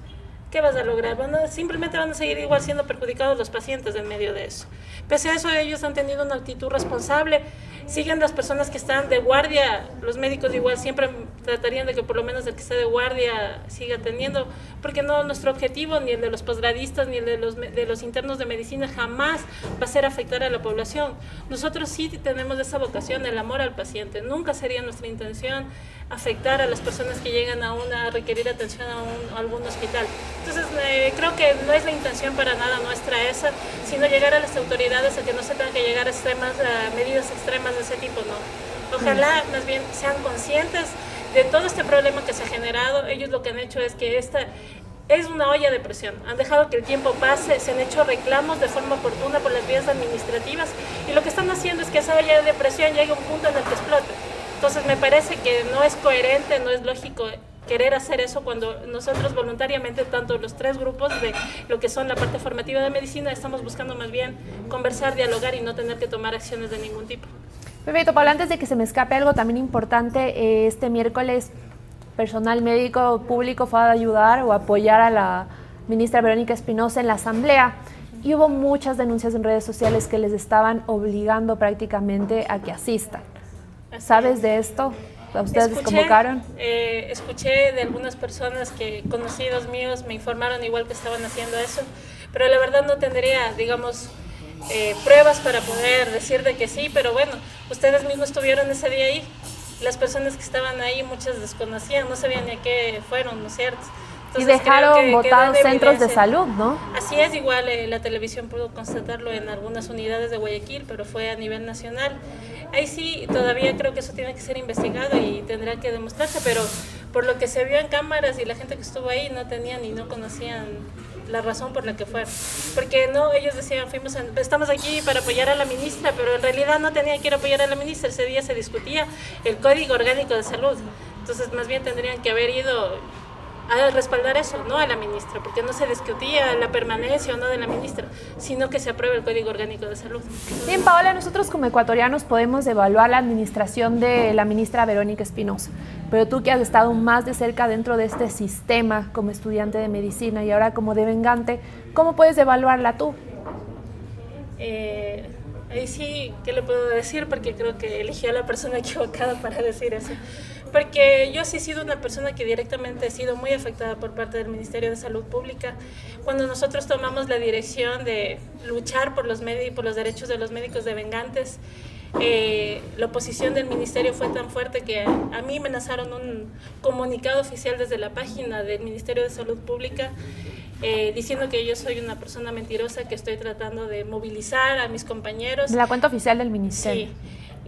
¿qué vas a lograr? Simplemente van a seguir igual siendo perjudicados los pacientes en medio de eso. Pese a eso, ellos han tenido una actitud responsable. Siguen las personas que están de guardia, los médicos igual siempre tratarían de que por lo menos el que esté de guardia siga atendiendo, porque no, nuestro objetivo, ni el de los posgradistas, ni el de los internos de medicina, jamás va a ser afectar a la población. Nosotros sí tenemos esa vocación, el amor al paciente. Nunca sería nuestra intención afectar a las personas que llegan a requerir atención a algún hospital. Entonces, creo que no es la intención para nada nuestra esa, sino llegar a las autoridades a que no se tengan que llegar a medidas extremas de ese tipo, no. Ojalá más bien sean conscientes de todo este problema que se ha generado. Ellos lo que han hecho es que esta es una olla de presión. Han dejado que el tiempo pase, se han hecho reclamos de forma oportuna por las vías administrativas y lo que están haciendo es que esa olla de presión llegue a un punto en el que explote. Entonces me parece que no es coherente, no es lógico querer hacer eso cuando nosotros voluntariamente, tanto los 3 grupos de lo que son la parte formativa de medicina, estamos buscando más bien conversar, dialogar y no tener que tomar acciones de ningún tipo. Perfecto, Paula, antes de que se me escape algo también importante, este miércoles personal médico público fue a ayudar o apoyar a la ministra Verónica Espinosa en la asamblea y hubo muchas denuncias en redes sociales que les estaban obligando prácticamente a que asistan. ¿Sabes de esto? ¿A ustedes les convocaron? Escuché de algunas personas que, conocidos míos, me informaron igual que estaban haciendo eso, pero la verdad no tendría, digamos, pruebas para poder decir de que sí, pero bueno, ustedes mismos estuvieron ese día ahí. Las personas que estaban ahí, muchas desconocían, no sabían ni a qué fueron, ¿no es cierto? Entonces, y dejaron botados centros de salud, ¿no? Así es, igual la televisión pudo constatarlo en algunas unidades de Guayaquil, pero fue a nivel nacional. Ahí sí, todavía creo que eso tiene que ser investigado y tendrá que demostrarse, pero por lo que se vio en cámaras y la gente que estuvo ahí no tenían y no conocían la razón por la que fueron. Porque no, ellos decían, estamos aquí para apoyar a la ministra, pero en realidad no tenían que ir a apoyar a la ministra. Ese día se discutía el Código Orgánico de Salud. Entonces, más bien tendrían que haber ido a respaldar eso, no a la ministra, porque no se discutía la permanencia o no de la ministra, sino que se apruebe el Código Orgánico de Salud. Bien, Paola, nosotros como ecuatorianos podemos evaluar la administración de la ministra Verónica Espinosa, pero tú que has estado más de cerca dentro de este sistema como estudiante de medicina y ahora como devengante, ¿cómo puedes evaluarla tú? Ahí sí, ¿qué le puedo decir? Porque creo que elegí a la persona equivocada para decir eso. Porque yo sí he sido una persona que directamente he sido muy afectada por parte del Ministerio de Salud Pública. Cuando nosotros tomamos la dirección de luchar por los derechos de los médicos devengantes, la oposición del ministerio fue tan fuerte que a mí me lanzaron un comunicado oficial desde la página del Ministerio de Salud Pública diciendo que yo soy una persona mentirosa, que estoy tratando de movilizar a mis compañeros. La cuenta oficial del ministerio. Sí,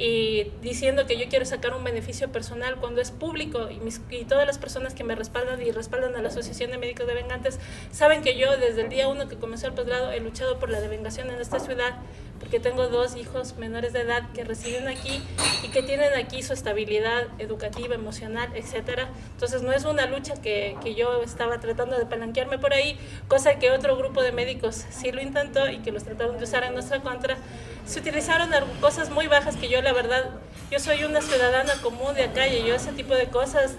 y diciendo que yo quiero sacar un beneficio personal cuando es público y todas las personas que me respaldan y respaldan a la Asociación de Médicos Devengantes saben que yo desde el día 1 que comenzó el posgrado he luchado por la devengación en esta ciudad porque tengo 2 hijos menores de edad que residen aquí y que tienen aquí su estabilidad educativa, emocional, etcétera. Entonces no es una lucha que yo estaba tratando de palanquearme por ahí, cosa que otro grupo de médicos sí lo intentó y que los trataron de usar en nuestra contra. Se utilizaron cosas muy bajas que yo la verdad, yo soy una ciudadana común de acá y yo ese tipo de cosas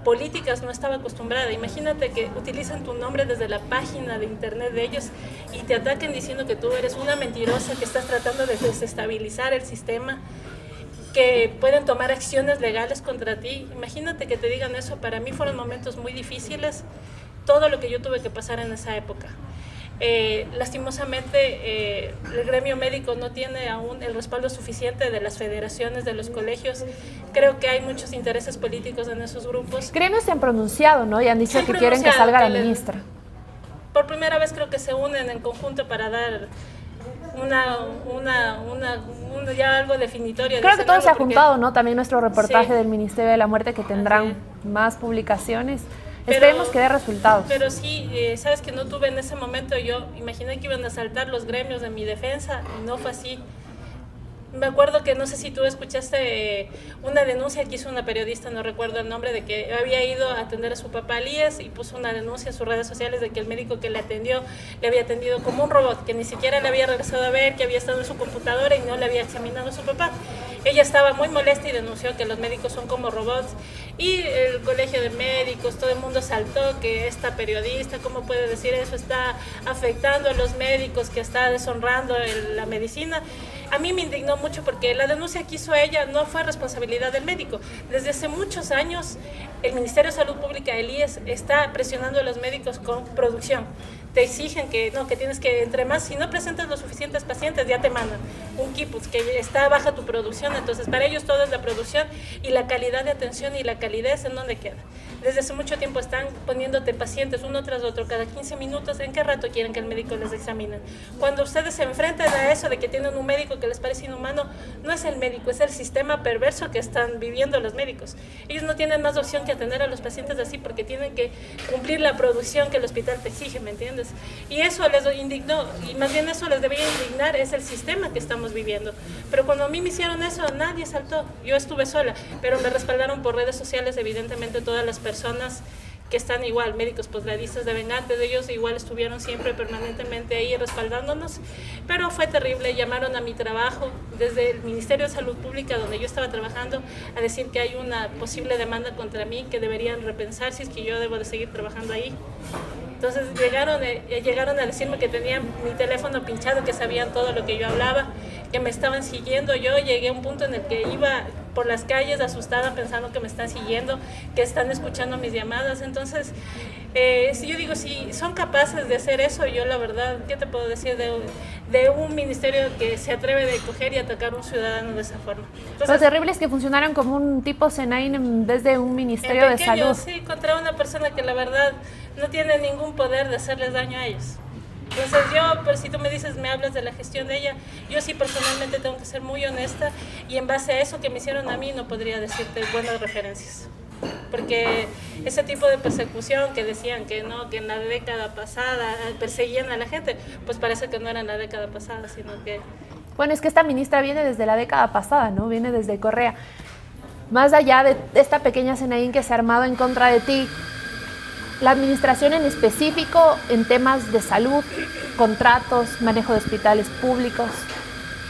políticas no estaba acostumbrada. Imagínate que utilizan tu nombre desde la página de internet de ellos y te ataquen diciendo que tú eres una mentirosa, que estás tratando de desestabilizar el sistema, que pueden tomar acciones legales contra ti. Imagínate que te digan eso. Para mí fueron momentos muy difíciles, todo lo que yo tuve que pasar en esa época. Lastimosamente el gremio médico no tiene aún el respaldo suficiente de las federaciones, de los colegios. Creo que hay muchos intereses políticos en esos grupos. Gremios se han pronunciado, ¿no? Y han dicho que quieren que salga la ministra. Por primera vez creo que se unen en conjunto para dar ya algo definitorio. Creo que todo se ha juntado, ¿no? También nuestro reportaje sí, del Ministerio de la Muerte, que tendrán más publicaciones. Esperemos que dé resultados. Pero sí, sabes que no tuve en ese momento, yo imaginé que iban a saltar los gremios de mi defensa y no fue así. Me acuerdo que no sé si tú escuchaste una denuncia que hizo una periodista, no recuerdo el nombre, de que había ido a atender a su papá Elías y puso una denuncia en sus redes sociales de que el médico que le atendió le había atendido como un robot, que ni siquiera le había regresado a ver, que había estado en su computadora y no le había examinado a su papá. Ella estaba muy molesta y denunció que los médicos son como robots y el colegio de médicos, todo el mundo saltó que esta periodista, ¿cómo puede decir eso? Está afectando a los médicos, que está deshonrando la medicina. A mí me indignó mucho porque la denuncia que hizo ella no fue responsabilidad del médico. Desde hace muchos años el Ministerio de Salud Pública, el IES, está presionando a los médicos con producción. Te exigen que tienes que, entre más, si no presentas los suficientes pacientes, ya te mandan un kit que está baja tu producción. Entonces, para ellos todo es la producción y la calidad de atención y la calidez en dónde queda. Desde hace mucho tiempo están poniéndote pacientes uno tras otro cada 15 minutos. ¿En qué rato quieren que el médico les examine? Cuando ustedes se enfrentan a eso de que tienen un médico que les parece inhumano, no es el médico, es el sistema perverso que están viviendo los médicos. Ellos no tienen más opción que que atender a los pacientes así porque tienen que cumplir la producción que el hospital te exige, ¿me entiendes? Y eso les indignó, y más bien eso les debía indignar, es el sistema que estamos viviendo. Pero cuando a mí me hicieron eso, nadie saltó, yo estuve sola, pero me respaldaron por redes sociales, evidentemente todas las personas que están igual, médicos posgradistas de Vengate, de ellos igual estuvieron siempre permanentemente ahí respaldándonos, pero fue terrible, llamaron a mi trabajo desde el Ministerio de Salud Pública donde yo estaba trabajando a decir que hay una posible demanda contra mí, que deberían repensar si es que yo debo de seguir trabajando ahí. Entonces llegaron a decirme que tenían mi teléfono pinchado, que sabían todo lo que yo hablaba, que me estaban siguiendo. Yo llegué a un punto en el que iba por las calles asustada pensando que me están siguiendo, que están escuchando mis llamadas. Entonces, si yo digo, si son capaces de hacer eso, yo la verdad, ¿qué te puedo decir de un ministerio que se atreve de coger y atacar a un ciudadano de esa forma? Entonces, lo terrible es que funcionaron como un tipo Senaín en vez de un ministerio de salud. Sí, contra una persona que la verdad no tiene ningún poder de hacerles daño a ellos. Entonces yo, pues si tú me dices, me hablas de la gestión de ella, yo sí personalmente tengo que ser muy honesta y en base a eso que me hicieron a mí no podría decirte buenas referencias. Porque ese tipo de persecución que decían que no, que en la década pasada perseguían a la gente, pues parece que no era en la década pasada, sino que... Bueno, es que esta ministra viene desde la década pasada, ¿no? Viene desde Correa. Más allá de esta pequeña Senaín que se ha armado en contra de ti, la administración en específico en temas de salud, contratos, manejo de hospitales públicos.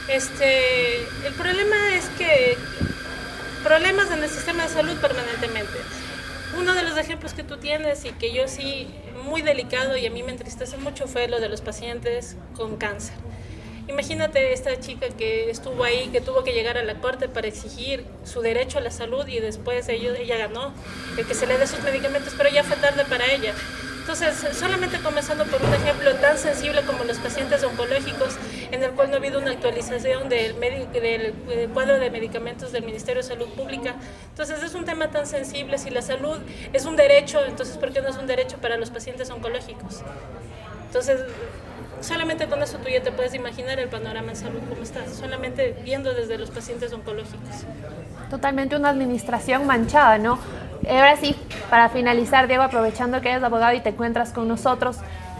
El problema es que problemas en el sistema de salud permanentemente. Uno de los ejemplos que tú tienes y que yo sí, muy delicado y a mí me entristece mucho fue lo de los pacientes con cáncer. Imagínate esta chica que estuvo ahí, que tuvo que llegar a la corte para exigir su derecho a la salud y después ella ganó el que se le dé sus medicamentos, pero ya fue tarde para ella. Entonces, solamente comenzando por un ejemplo tan sensible como los pacientes oncológicos, en el cual no ha habido una actualización del cuadro de medicamentos del Ministerio de Salud Pública. Entonces, es un tema tan sensible. Si la salud es un derecho, entonces, ¿por qué no es un derecho para los pacientes oncológicos? Entonces, solamente con eso tú ya te puedes imaginar el panorama en salud como está, solamente viendo desde los pacientes oncológicos. Totalmente una administración manchada, ¿no? Ahora sí, para finalizar, Diego, aprovechando que eres abogado y te encuentras con nosotros,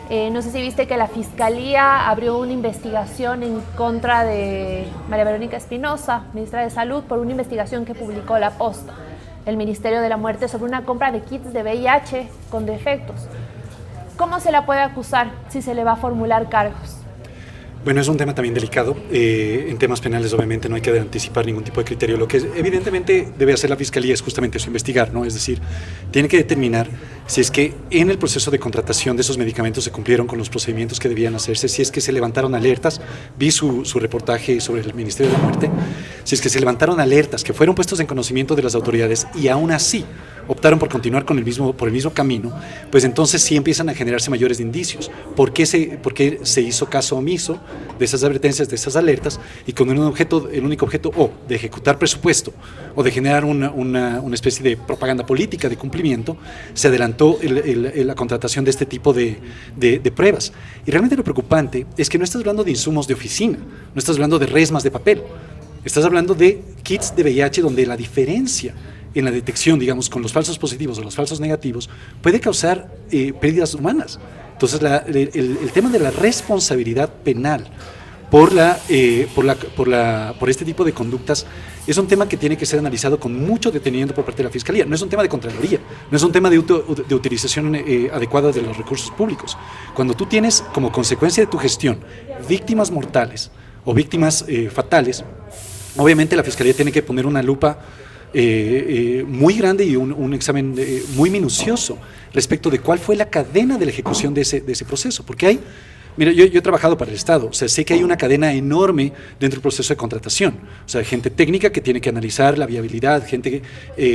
no sé si viste que la Fiscalía abrió una investigación en contra de María Verónica Espinosa, ministra de Salud, por una investigación que publicó La Posta, el Ministerio de la Muerte, sobre una compra de kits de VIH con defectos. ¿Cómo se la puede acusar si se le va a formular cargos? Bueno, es un tema también delicado. En temas penales, obviamente, no hay que anticipar ningún tipo de criterio. Lo que evidentemente debe hacer la Fiscalía es justamente eso, investigar, ¿no? Es decir, tiene que determinar si es que en el proceso de contratación de esos medicamentos se cumplieron con los procedimientos que debían hacerse, si es que se levantaron alertas, vi su reportaje sobre el Ministerio de la Muerte, si es que se levantaron alertas que fueron puestos en conocimiento de las autoridades y aún así optaron por continuar por el mismo camino, pues entonces sí empiezan a generarse mayores indicios. ¿Por qué se hizo caso omiso de esas advertencias, de esas alertas, y con el único objeto o de ejecutar presupuesto o de generar una especie de propaganda política de cumplimiento, se adelantó la contratación de este tipo de pruebas? Y realmente lo preocupante es que no estás hablando de insumos de oficina, no estás hablando de resmas de papel, estás hablando de kits de VIH donde la diferencia en la detección, digamos, con los falsos positivos o los falsos negativos, puede causar pérdidas humanas. Entonces, el tema de la responsabilidad penal por este tipo de conductas es un tema que tiene que ser analizado con mucho detenimiento por parte de la Fiscalía. No es un tema de Contraloría, no es un tema de utilización adecuada de los recursos públicos. Cuando tú tienes como consecuencia de tu gestión víctimas mortales o víctimas fatales, obviamente la Fiscalía tiene que poner una lupa muy grande y un examen muy minucioso respecto de cuál fue la cadena de la ejecución de ese proceso, porque mira, yo he trabajado para el Estado, o sea, sé que hay una cadena enorme dentro del proceso de contratación, o sea, gente técnica que tiene que analizar la viabilidad, gente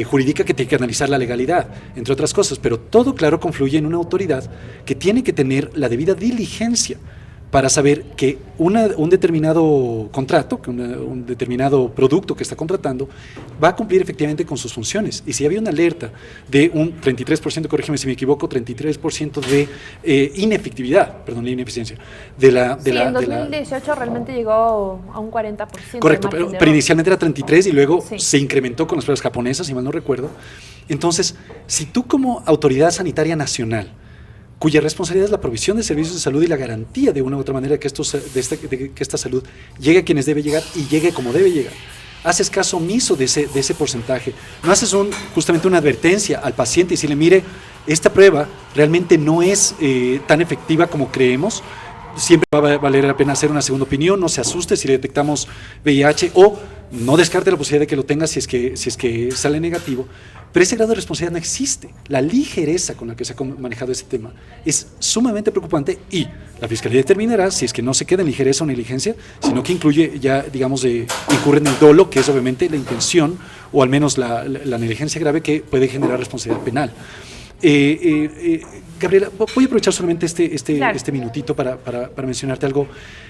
jurídica que tiene que analizar la legalidad, entre otras cosas, pero todo, claro, confluye en una autoridad que tiene que tener la debida diligencia para saber que un determinado contrato, que un determinado producto que está contratando, va a cumplir efectivamente con sus funciones. Y si había una alerta de un 33%, corrígeme si me equivoco, 33% de inefectividad, perdón, la ineficiencia, en 2018 realmente llegó a un 40%. Correcto, pero inicialmente era 33 y luego sí, se incrementó con las pruebas japonesas, si mal no recuerdo. Entonces, si tú como autoridad sanitaria nacional, cuya responsabilidad es la provisión de servicios de salud y la garantía de una u otra manera que esta salud llegue a quienes debe llegar y llegue como debe llegar, haces caso omiso de ese porcentaje, no haces justamente una advertencia al paciente y decirle, mire, esta prueba realmente no es tan efectiva como creemos, siempre va a valer la pena hacer una segunda opinión, no se asuste si le detectamos VIH o no descarte la posibilidad de que lo tenga si es que sale negativo, pero ese grado de responsabilidad no existe. La ligereza con la que se ha manejado ese tema es sumamente preocupante y la Fiscalía determinará si es que no se queda en ligereza o negligencia, sino que incluye ya, digamos, incurre en el dolo, que es obviamente la intención o al menos la negligencia grave que puede generar responsabilidad penal. Gabriela, voy a aprovechar solamente claro, este minutito para mencionarte algo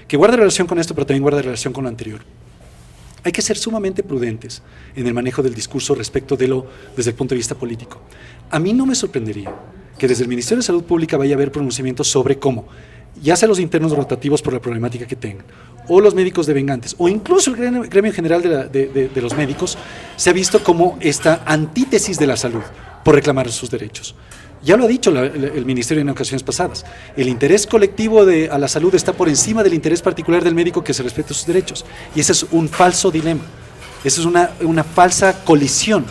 que guarda relación con esto, pero también guarda relación con lo anterior. Hay que ser sumamente prudentes en el manejo del discurso respecto desde el punto de vista político. A mí no me sorprendería que desde el Ministerio de Salud Pública vaya a haber pronunciamientos sobre cómo, ya sea los internos rotativos por la problemática que tengan, o los médicos devengantes, o incluso el gremio general de los médicos, se ha visto como esta antítesis de la salud por reclamar sus derechos. Ya lo ha dicho el Ministerio en ocasiones pasadas, el interés colectivo a la salud está por encima del interés particular del médico que se respete sus derechos, y ese es un falso dilema, esa es una falsa colisión,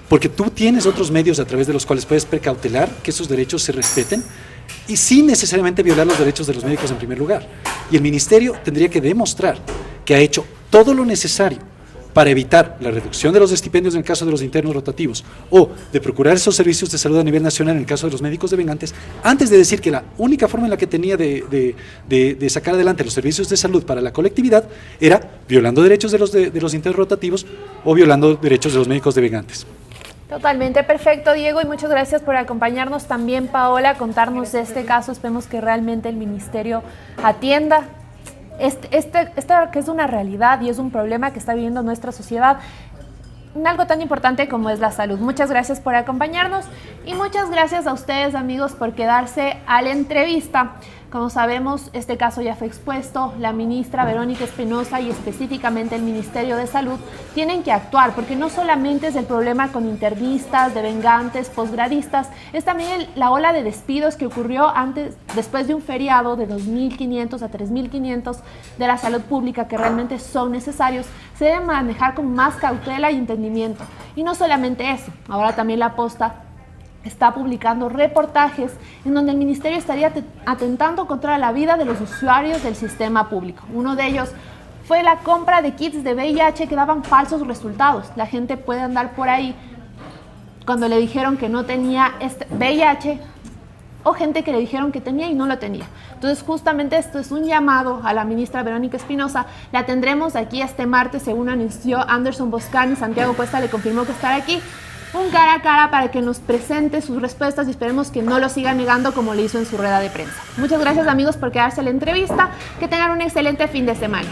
porque tú tienes otros medios a través de los cuales puedes precautelar que esos derechos se respeten y sin necesariamente violar los derechos de los médicos en primer lugar. Y el Ministerio tendría que demostrar que ha hecho todo lo necesario para evitar la reducción de los estipendios en el caso de los internos rotativos o de procurar esos servicios de salud a nivel nacional en el caso de los médicos devengantes, antes de decir que la única forma en la que tenía de sacar adelante los servicios de salud para la colectividad era violando derechos de los internos rotativos o violando derechos de los médicos devengantes. Totalmente, perfecto, Diego, y muchas gracias por acompañarnos también, Paola, contarnos de este caso. Esperemos que realmente el Ministerio atienda que es una realidad y es un problema que está viviendo nuestra sociedad, en algo tan importante como es la salud. Muchas gracias por acompañarnos y muchas gracias a ustedes, amigos, por quedarse a la entrevista. Como sabemos, este caso ya fue expuesto, la ministra Verónica Espinosa y específicamente el Ministerio de Salud tienen que actuar, porque no solamente es el problema con internistas, devengantes, posgradistas, es también la ola de despidos que ocurrió después de un feriado de 2.500 a 3.500 de la salud pública que realmente son necesarios. Se debe manejar con más cautela y entendimiento. Y no solamente eso, ahora también La Posta está publicando reportajes en donde el Ministerio estaría atentando contra la vida de los usuarios del sistema público. Uno de ellos fue la compra de kits de VIH que daban falsos resultados. La gente puede andar por ahí cuando le dijeron que no tenía VIH o gente que le dijeron que tenía y no lo tenía. Entonces, justamente esto es un llamado a la ministra Verónica Espinosa. La tendremos aquí este martes, según anunció Anderson Boscan, y Santiago Cuesta le confirmó que estará aquí. Un cara a cara para que nos presente sus respuestas y esperemos que no lo siga negando como le hizo en su rueda de prensa. Muchas gracias, amigos, por quedarse a la entrevista. Que tengan un excelente fin de semana.